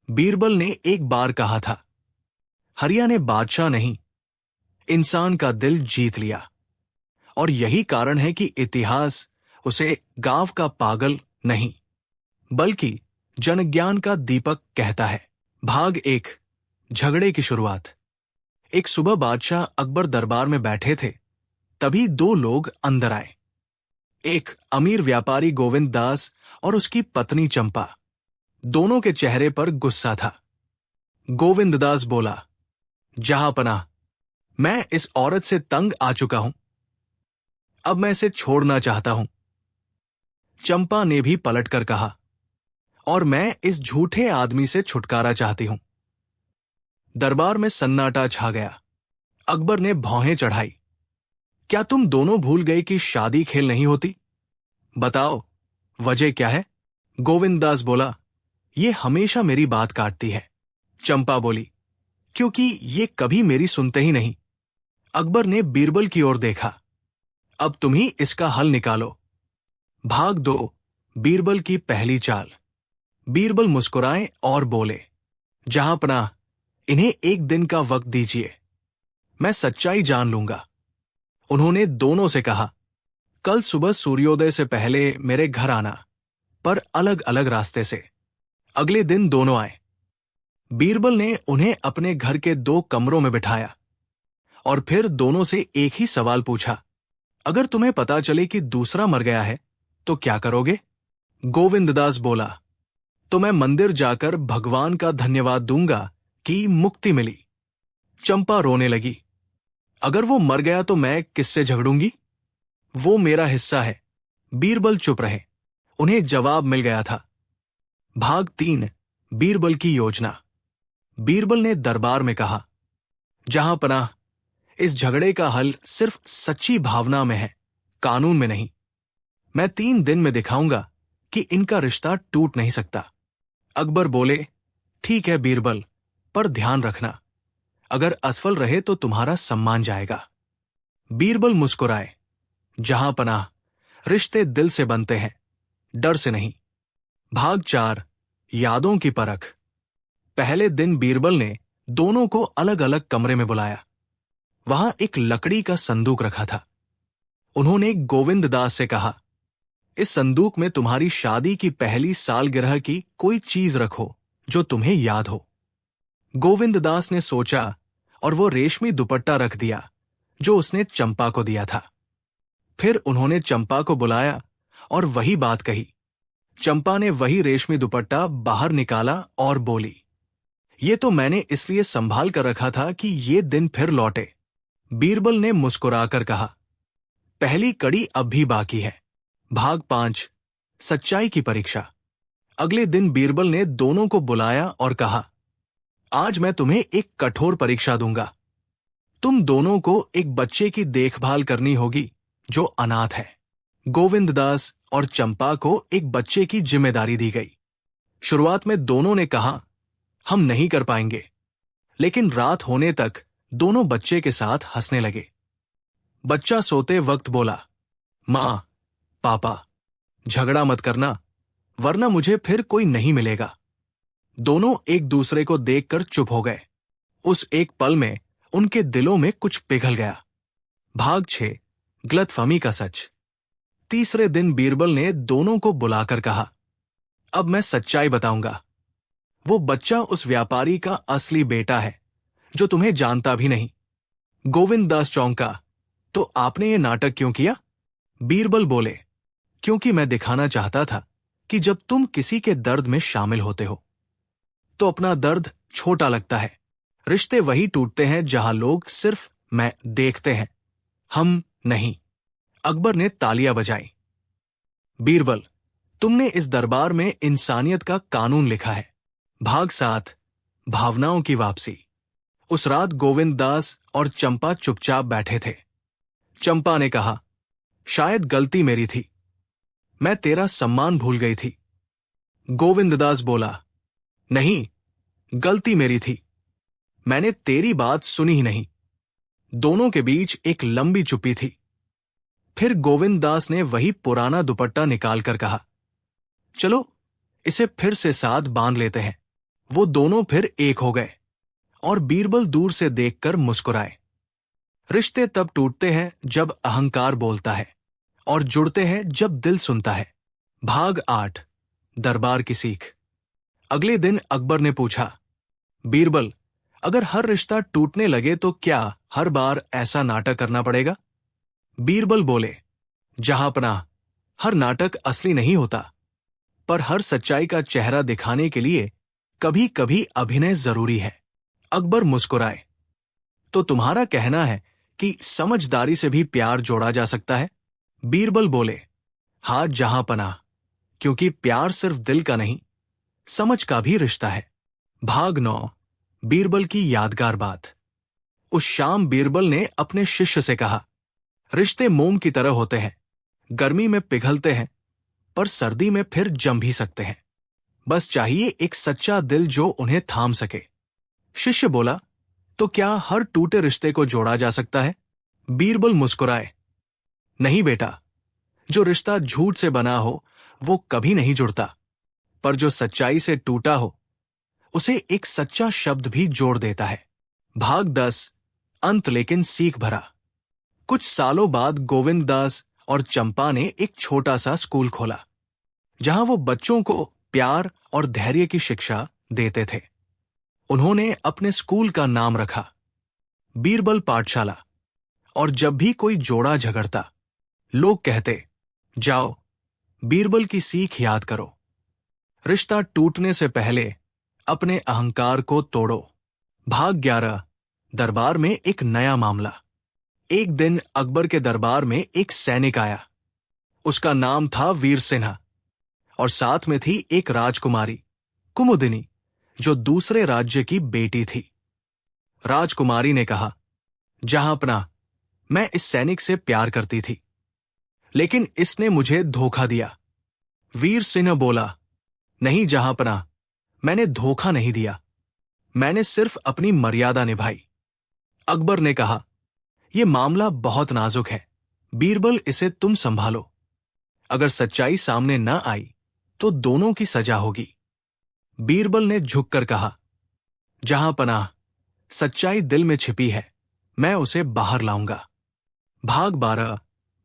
बीरबल ने एक बार कहा था, हरिया ने बादशाह नहीं, इंसान का दिल जीत लिया। और यही कारण है कि इतिहास उसे गांव का पागल नहीं, बल्कि जनज्ञान का दीपक कहता है। भाग 1, झगड़े की शुरुआत। एक सुबह बादशाह अकबर दरबार में बैठे थे, तभी दो लोग अंदर आए। एक अमीर व्यापारी गोविंद दास और उसकी पत्नी चंपा। दोनों के चेहरे पर गुस्सा था। गोविंद दास बोला, जहांपनाह, मैं इस औरत से तंग आ चुका हूं। अब मैं इसे छोड़ना चाहता हूं। चंपा ने भी पलटकर कहा, और मैं इस झूठे आदमी से छुटकारा चाहती हूं। दरबार में सन्नाटा छा गया। अकबर ने भौहें चढ़ाई। क्या तुम दोनों भूल गए कि शादी खेल नहीं होती? बताओ, वजह क्या है? गोविंददास बोला, ये हमेशा मेरी बात काटती है। चंपा बोली, क्योंकि ये कभी मेरी सुनते ही नहीं। अकबर ने बीरबल की ओर देखा, अब तुम ही इसका हल निकालो। भाग 2, बीरबल की पहली चाल। बीरबल मुस्कुराए और बोले, जहांपनाह, इन्हें एक दिन का वक्त दीजिए, मैं सच्चाई जान लूंगा। उन्होंने दोनों से कहा, कल सुबह सूर्योदय से पहले मेरे घर आना, पर अलग अलग रास्ते से। अगले दिन दोनों आए। बीरबल ने उन्हें अपने घर के 2 कमरों में बिठाया और फिर दोनों से एक ही सवाल पूछा, अगर तुम्हें पता चले कि दूसरा मर गया है तो क्या करोगे? गोविंददास बोला, तो मैं मंदिर जाकर भगवान का धन्यवाद दूंगा कि मुक्ति मिली। चंपा रोने लगी, अगर वो मर गया तो मैं किससे झगड़ूंगी? वो मेरा हिस्सा है। बीरबल चुप रहे। उन्हें जवाब मिल गया था। भाग 3, बीरबल की योजना। बीरबल ने दरबार में कहा, जहांपनाह, इस झगड़े का हल सिर्फ सच्ची भावना में है, कानून में नहीं। मैं 3 दिन में दिखाऊंगा कि इनका रिश्ता टूट नहीं सकता। अकबर बोले, ठीक है बीरबल, पर ध्यान रखना, अगर असफल रहे तो तुम्हारा सम्मान जाएगा। बीरबल मुस्कुराए, जहांपनाह, रिश्ते दिल से बनते हैं, डर से नहीं। भाग 4, यादों की परख। पहले दिन बीरबल ने दोनों को अलग अलग कमरे में बुलाया। वहां एक लकड़ी का संदूक रखा था। उन्होंने गोविंददास से कहा, इस संदूक में तुम्हारी शादी की पहली सालगिरह की कोई चीज रखो जो तुम्हें याद हो। गोविंददास ने सोचा और वो रेशमी दुपट्टा रख दिया जो उसने चंपा को दिया था। फिर उन्होंने चंपा को बुलाया और वही बात कही। चंपा ने वही रेशमी दुपट्टा बाहर निकाला और बोली, ये तो मैंने इसलिए संभाल कर रखा था कि ये दिन फिर लौटे। बीरबल ने मुस्कुराकर कहा, पहली कड़ी अब भी बाकी है। भाग 5, सच्चाई की परीक्षा। अगले दिन बीरबल ने दोनों को बुलाया और कहा, आज मैं तुम्हें एक कठोर परीक्षा दूंगा। तुम दोनों को एक बच्चे की देखभाल करनी होगी जो अनाथ है। गोविंददास और चंपा को एक बच्चे की जिम्मेदारी दी गई। शुरुआत में दोनों ने कहा, हम नहीं कर पाएंगे, लेकिन रात होने तक दोनों बच्चे के साथ हंसने लगे। बच्चा सोते वक्त बोला, माँ, पापा, झगड़ा मत करना, वरना मुझे फिर कोई नहीं मिलेगा। दोनों एक दूसरे को देखकर चुप हो गए। उस एक पल में उनके दिलों में कुछ पिघल गया। भाग 6, गलतफहमी का सच। तीसरे दिन बीरबल ने दोनों को बुलाकर कहा, अब मैं सच्चाई बताऊंगा। वो बच्चा उस व्यापारी का असली बेटा है जो तुम्हें जानता भी नहीं। गोविंददास चौंका, तो आपने ये नाटक क्यों किया? बीरबल बोले, क्योंकि मैं दिखाना चाहता था कि जब तुम किसी के दर्द में शामिल होते हो तो अपना दर्द छोटा लगता है। रिश्ते वही टूटते हैं जहां लोग सिर्फ मैं देखते हैं, हम नहीं। अकबर ने तालियां बजाई। बीरबल, तुमने इस दरबार में इंसानियत का कानून लिखा है। भाग 7, भावनाओं की वापसी। उस रात गोविंददास और चंपा चुपचाप बैठे थे। चंपा ने कहा, शायद गलती मेरी थी, मैं तेरा सम्मान भूल गई थी। गोविंददास बोला, नहीं, गलती मेरी थी, मैंने तेरी बात सुनी ही नहीं। दोनों के बीच एक लंबी चुप्पी थी। फिर गोविंददास ने वही पुराना दुपट्टा निकालकर कहा, चलो इसे फिर से साथ बांध लेते हैं। वो दोनों फिर एक हो गए और बीरबल दूर से देखकर मुस्कुराए। रिश्ते तब टूटते हैं जब अहंकार बोलता है और जुड़ते हैं जब दिल सुनता है। भाग 8, दरबार की सीख। अगले दिन अकबर ने पूछा, बीरबल, अगर हर रिश्ता टूटने लगे तो क्या हर बार ऐसा नाटक करना पड़ेगा? बीरबल बोले, जहांपनाह, हर नाटक असली नहीं होता, पर हर सच्चाई का चेहरा दिखाने के लिए कभी कभी अभिनय जरूरी है। अकबर मुस्कुराए, तो तुम्हारा कहना है कि समझदारी से भी प्यार जोड़ा जा सकता है? बीरबल बोले, हाँ जहांपनाह, क्योंकि प्यार सिर्फ दिल का नहीं, समझ का भी रिश्ता है। भाग 9, बीरबल की यादगार बात। उस शाम बीरबल ने अपने शिष्य से कहा, रिश्ते मोम की तरह होते हैं, गर्मी में पिघलते हैं पर सर्दी में फिर जम भी सकते हैं। बस चाहिए एक सच्चा दिल जो उन्हें थाम सके। शिष्य बोला, तो क्या हर टूटे रिश्ते को जोड़ा जा सकता है? बीरबल मुस्कुराए, नहीं बेटा, जो रिश्ता झूठ से बना हो वो कभी नहीं जुड़ता, पर जो सच्चाई से टूटा हो उसे एक सच्चा शब्द भी जोड़ देता है। भाग 10, अंत लेकिन सीख भरा। कुछ सालों बाद गोविंददास और चंपा ने एक छोटा सा स्कूल खोला जहां वो बच्चों को प्यार और धैर्य की शिक्षा देते थे। उन्होंने अपने स्कूल का नाम रखा बीरबल पाठशाला। और जब भी कोई जोड़ा झगड़ता, लोग कहते, जाओ बीरबल की सीख याद करो। रिश्ता टूटने से पहले अपने अहंकार को तोड़ो। भाग 11, दरबार में एक नया मामला। एक दिन अकबर के दरबार में एक सैनिक आया। उसका नाम था वीर सिन्हा और साथ में थी एक राजकुमारी, कुमुदिनी, जो दूसरे राज्य की बेटी थी। राजकुमारी ने कहा, जहांपनाह, मैं इस सैनिक से प्यार करती थी, लेकिन इसने मुझे धोखा दिया। वीर सिन्हा बोला, नहीं जहांपनाह, मैंने धोखा नहीं दिया, मैंने सिर्फ अपनी मर्यादा निभाई। अकबर ने कहा, यह मामला बहुत नाजुक है, बीरबल इसे तुम संभालो। अगर सच्चाई सामने न आई तो दोनों की सजा होगी। बीरबल ने झुककर कहा, जहांपनाह, सच्चाई दिल में छिपी है, मैं उसे बाहर लाऊंगा। भाग 12,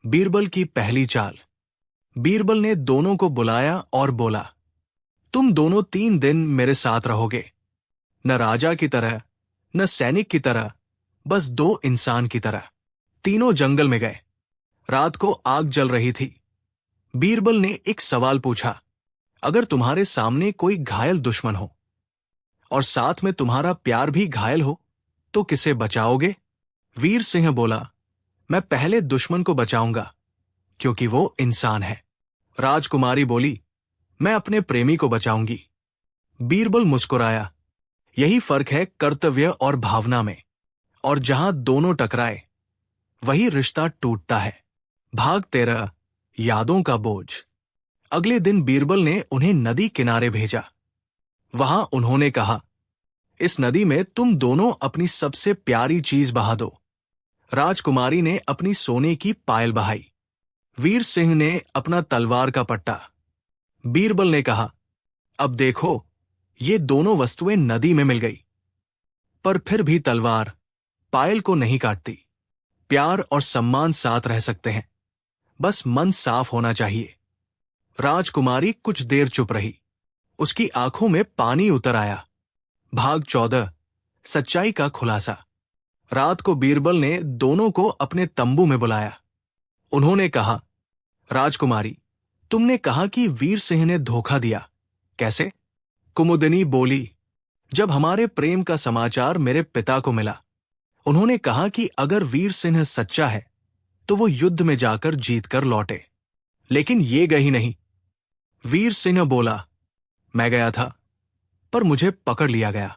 बीरबल की पहली चाल। बीरबल ने दोनों को बुलाया और बोला, तुम दोनों 3 दिन मेरे साथ रहोगे, न राजा की तरह न सैनिक की तरह, बस 2 इंसान की तरह। तीनों जंगल में गए। रात को आग जल रही थी। बीरबल ने एक सवाल पूछा, अगर तुम्हारे सामने कोई घायल दुश्मन हो और साथ में तुम्हारा प्यार भी घायल हो तो किसे बचाओगे? वीर सिंह बोला, मैं पहले दुश्मन को बचाऊंगा, क्योंकि वो इंसान है। राजकुमारी बोली, मैं अपने प्रेमी को बचाऊंगी। बीरबल मुस्कुराया। यही फर्क है कर्तव्य और भावना में, और जहां दोनों टकराए वही रिश्ता टूटता है। भाग 13, यादों का बोझ। अगले दिन बीरबल ने उन्हें नदी किनारे भेजा। वहां उन्होंने कहा, इस नदी में तुम दोनों अपनी सबसे प्यारी चीज बहा दो। राजकुमारी ने अपनी सोने की पायल बहाई, वीर सिंह ने अपना तलवार का पट्टा। बीरबल ने कहा, अब देखो, ये दोनों वस्तुएं नदी में मिल गई, पर फिर भी तलवार पायल को नहीं काटती। प्यार और सम्मान साथ रह सकते हैं, बस मन साफ होना चाहिए। राजकुमारी कुछ देर चुप रही, उसकी आंखों में पानी उतर आया। भाग 14, सच्चाई का खुलासा। रात को बीरबल ने दोनों को अपने तंबू में बुलाया। उन्होंने कहा, राजकुमारी, तुमने कहा कि वीर सिंह ने धोखा दिया, कैसे? कुमुदिनी बोली, जब हमारे प्रेम का समाचार मेरे पिता को मिला, उन्होंने कहा कि अगर वीर सिंह सच्चा है तो वो युद्ध में जाकर जीत कर लौटे, लेकिन ये गई नहीं। वीर सिंह बोला, मैं गया था, पर मुझे पकड़ लिया गया।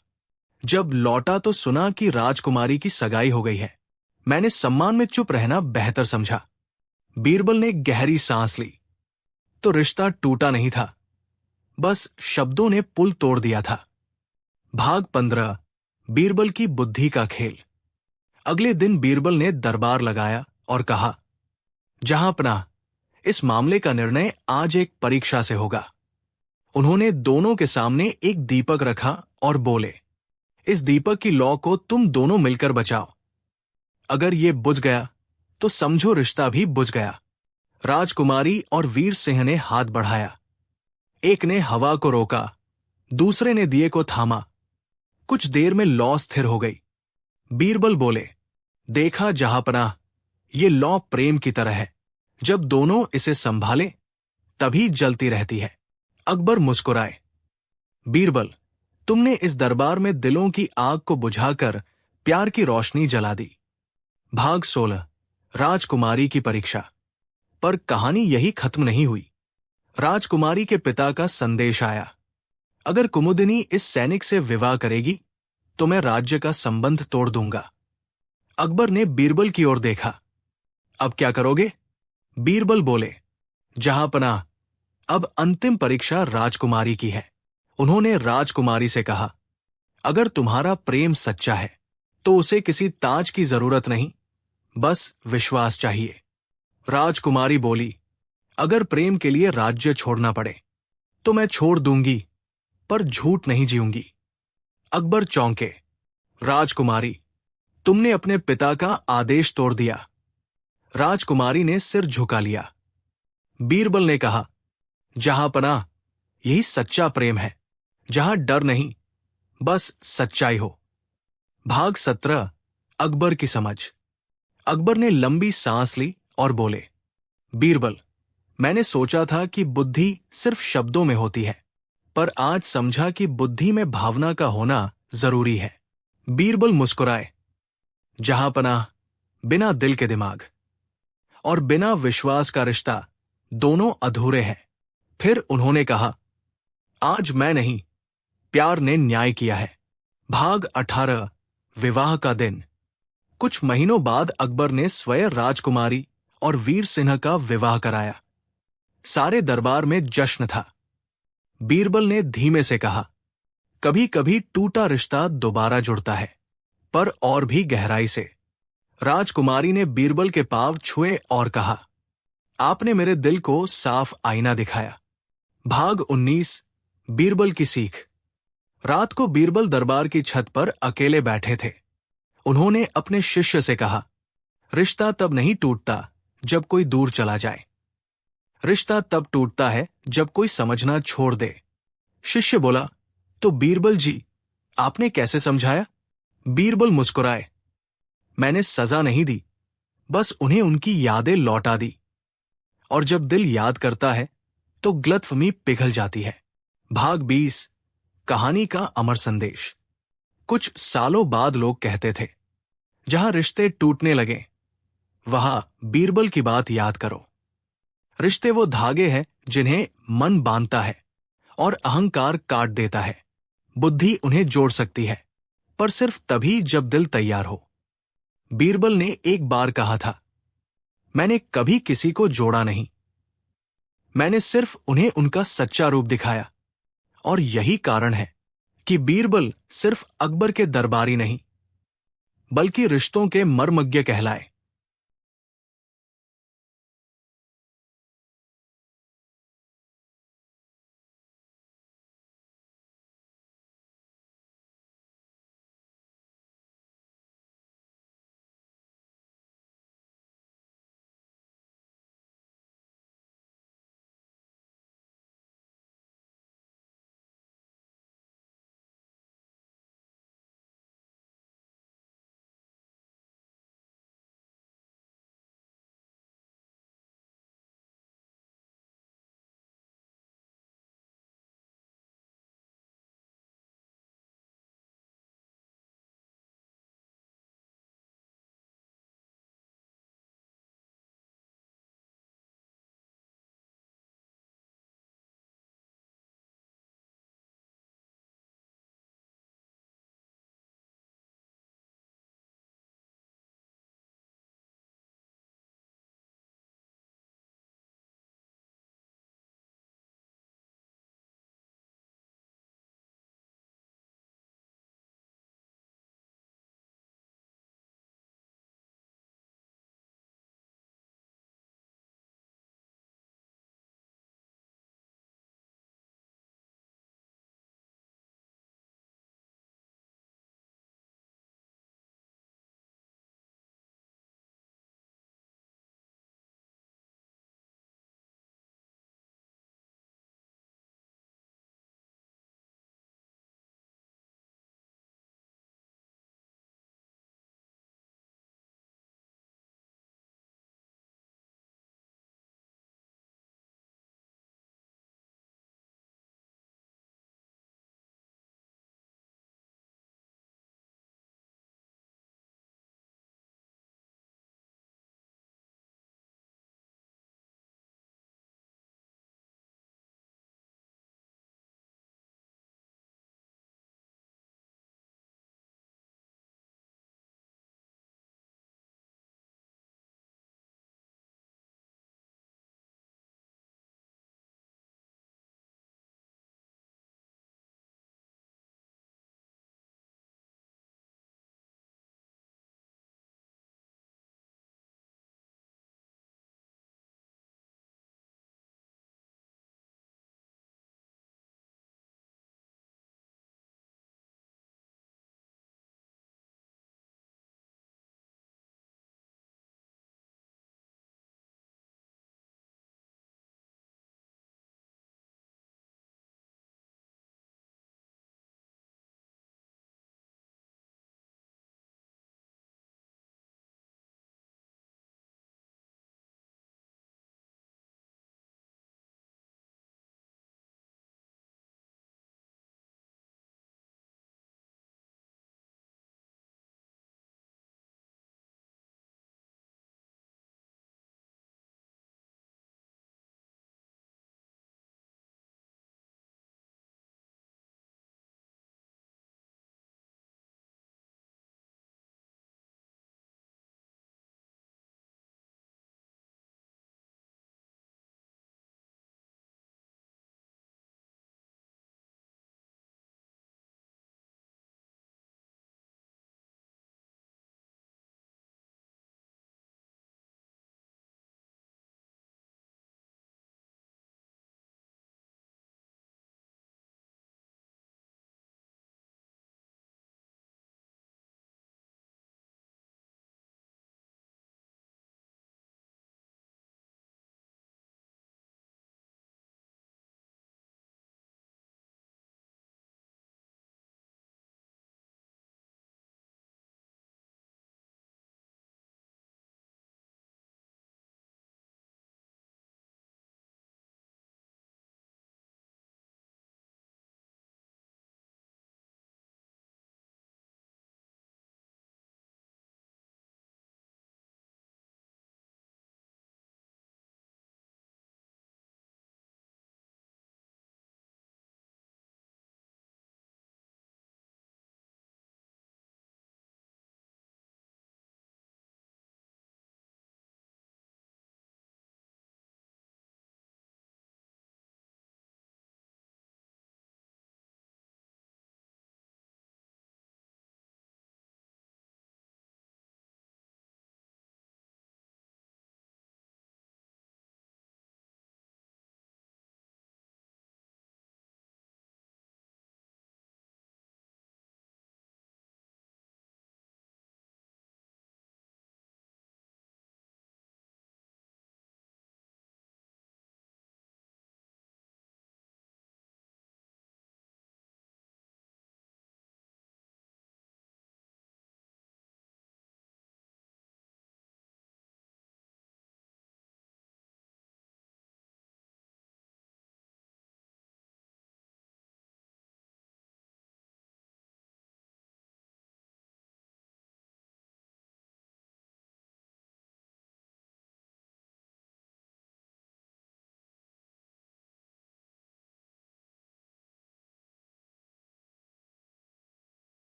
जब लौटा तो सुना कि राजकुमारी की सगाई हो गई है। मैंने सम्मान में चुप रहना बेहतर समझा। बीरबल ने गहरी सांस ली। तो रिश्ता टूटा नहीं था, बस शब्दों ने पुल तोड़ दिया था। भाग 15, बीरबल की बुद्धि का खेल। अगले दिन बीरबल ने दरबार लगाया और कहा, जहांपनाह, इस मामले का निर्णय आज एक परीक्षा से होगा। उन्होंने दोनों के सामने एक दीपक रखा और बोले, इस दीपक की लौ को तुम दोनों मिलकर बचाओ। अगर ये बुझ गया तो समझो रिश्ता भी बुझ गया। राजकुमारी और वीर सिंह ने हाथ बढ़ाया। एक ने हवा को रोका, दूसरे ने दिए को थामा। कुछ देर में लौ स्थिर हो गई। बीरबल बोले, देखा जहांपनाह, ये लौ प्रेम की तरह है, जब दोनों इसे संभालें तभी जलती रहती है। अकबर मुस्कुराए। बीरबल, तुमने इस दरबार में दिलों की आग को बुझाकर प्यार की रोशनी जला दी। भाग 16, राजकुमारी की परीक्षा। पर कहानी यही खत्म नहीं हुई। राजकुमारी के पिता का संदेश आया, अगर कुमुदिनी इस सैनिक से विवाह करेगी तो मैं राज्य का संबंध तोड़ दूंगा। अकबर ने बीरबल की ओर देखा। अब क्या करोगे? बीरबल बोले, जहांपनाह, अब अंतिम परीक्षा राजकुमारी की है। उन्होंने राजकुमारी से कहा, अगर तुम्हारा प्रेम सच्चा है तो उसे किसी ताज की जरूरत नहीं, बस विश्वास चाहिए। राजकुमारी बोली, अगर प्रेम के लिए राज्य छोड़ना पड़े तो मैं छोड़ दूंगी, पर झूठ नहीं जीऊंगी। अकबर चौंके। राजकुमारी, तुमने अपने पिता का आदेश तोड़ दिया। राजकुमारी ने सिर झुका लिया। बीरबल ने कहा, जहांपनाह, यही सच्चा प्रेम है, जहां डर नहीं, बस सच्चाई हो। भाग 17, अकबर की समझ। अकबर ने लंबी सांस ली और बोले, बीरबल, मैंने सोचा था कि बुद्धि सिर्फ शब्दों में होती है, पर आज समझा कि बुद्धि में भावना का होना जरूरी है। बीरबल मुस्कुराए। जहांपनाह, बिना दिल के दिमाग और बिना विश्वास का रिश्ता दोनों अधूरे हैं। फिर उन्होंने कहा, आज मैं नहीं, प्यार ने न्याय किया है। भाग 18, विवाह का दिन। कुछ महीनों बाद अकबर ने स्वयं राजकुमारी और वीर सिंह का विवाह कराया। सारे दरबार में जश्न था। बीरबल ने धीमे से कहा, कभी कभी टूटा रिश्ता दोबारा जुड़ता है, पर और भी गहराई से। राजकुमारी ने बीरबल के पांव छुए और कहा, आपने मेरे दिल को साफ आईना दिखाया। भाग 19, बीरबल की सीख। रात को बीरबल दरबार की छत पर अकेले बैठे थे। उन्होंने अपने शिष्य से कहा, रिश्ता तब नहीं टूटता जब कोई दूर चला जाए, रिश्ता तब टूटता है जब कोई समझना छोड़ दे। शिष्य बोला, तो बीरबल जी, आपने कैसे समझाया? बीरबल मुस्कुराए, मैंने सजा नहीं दी, बस उन्हें उनकी यादें लौटा दी। और जब दिल याद करता है तो गलतफहमी पिघल जाती है। भाग 20, कहानी का अमर संदेश। कुछ सालों बाद लोग कहते थे, जहां रिश्ते टूटने लगे वहां बीरबल की बात याद करो। रिश्ते वो धागे हैं जिन्हें मन बांधता है, और अहंकार काट देता है। बुद्धि उन्हें जोड़ सकती है, पर सिर्फ तभी जब दिल तैयार हो। बीरबल ने एक बार कहा था, मैंने कभी किसी को जोड़ा नहीं, मैंने सिर्फ उन्हें उनका सच्चा रूप दिखाया। और यही कारण है कि बीरबल सिर्फ अकबर के दरबारी नहीं, बल्कि रिश्तों के मर्मज्ञ कहलाए।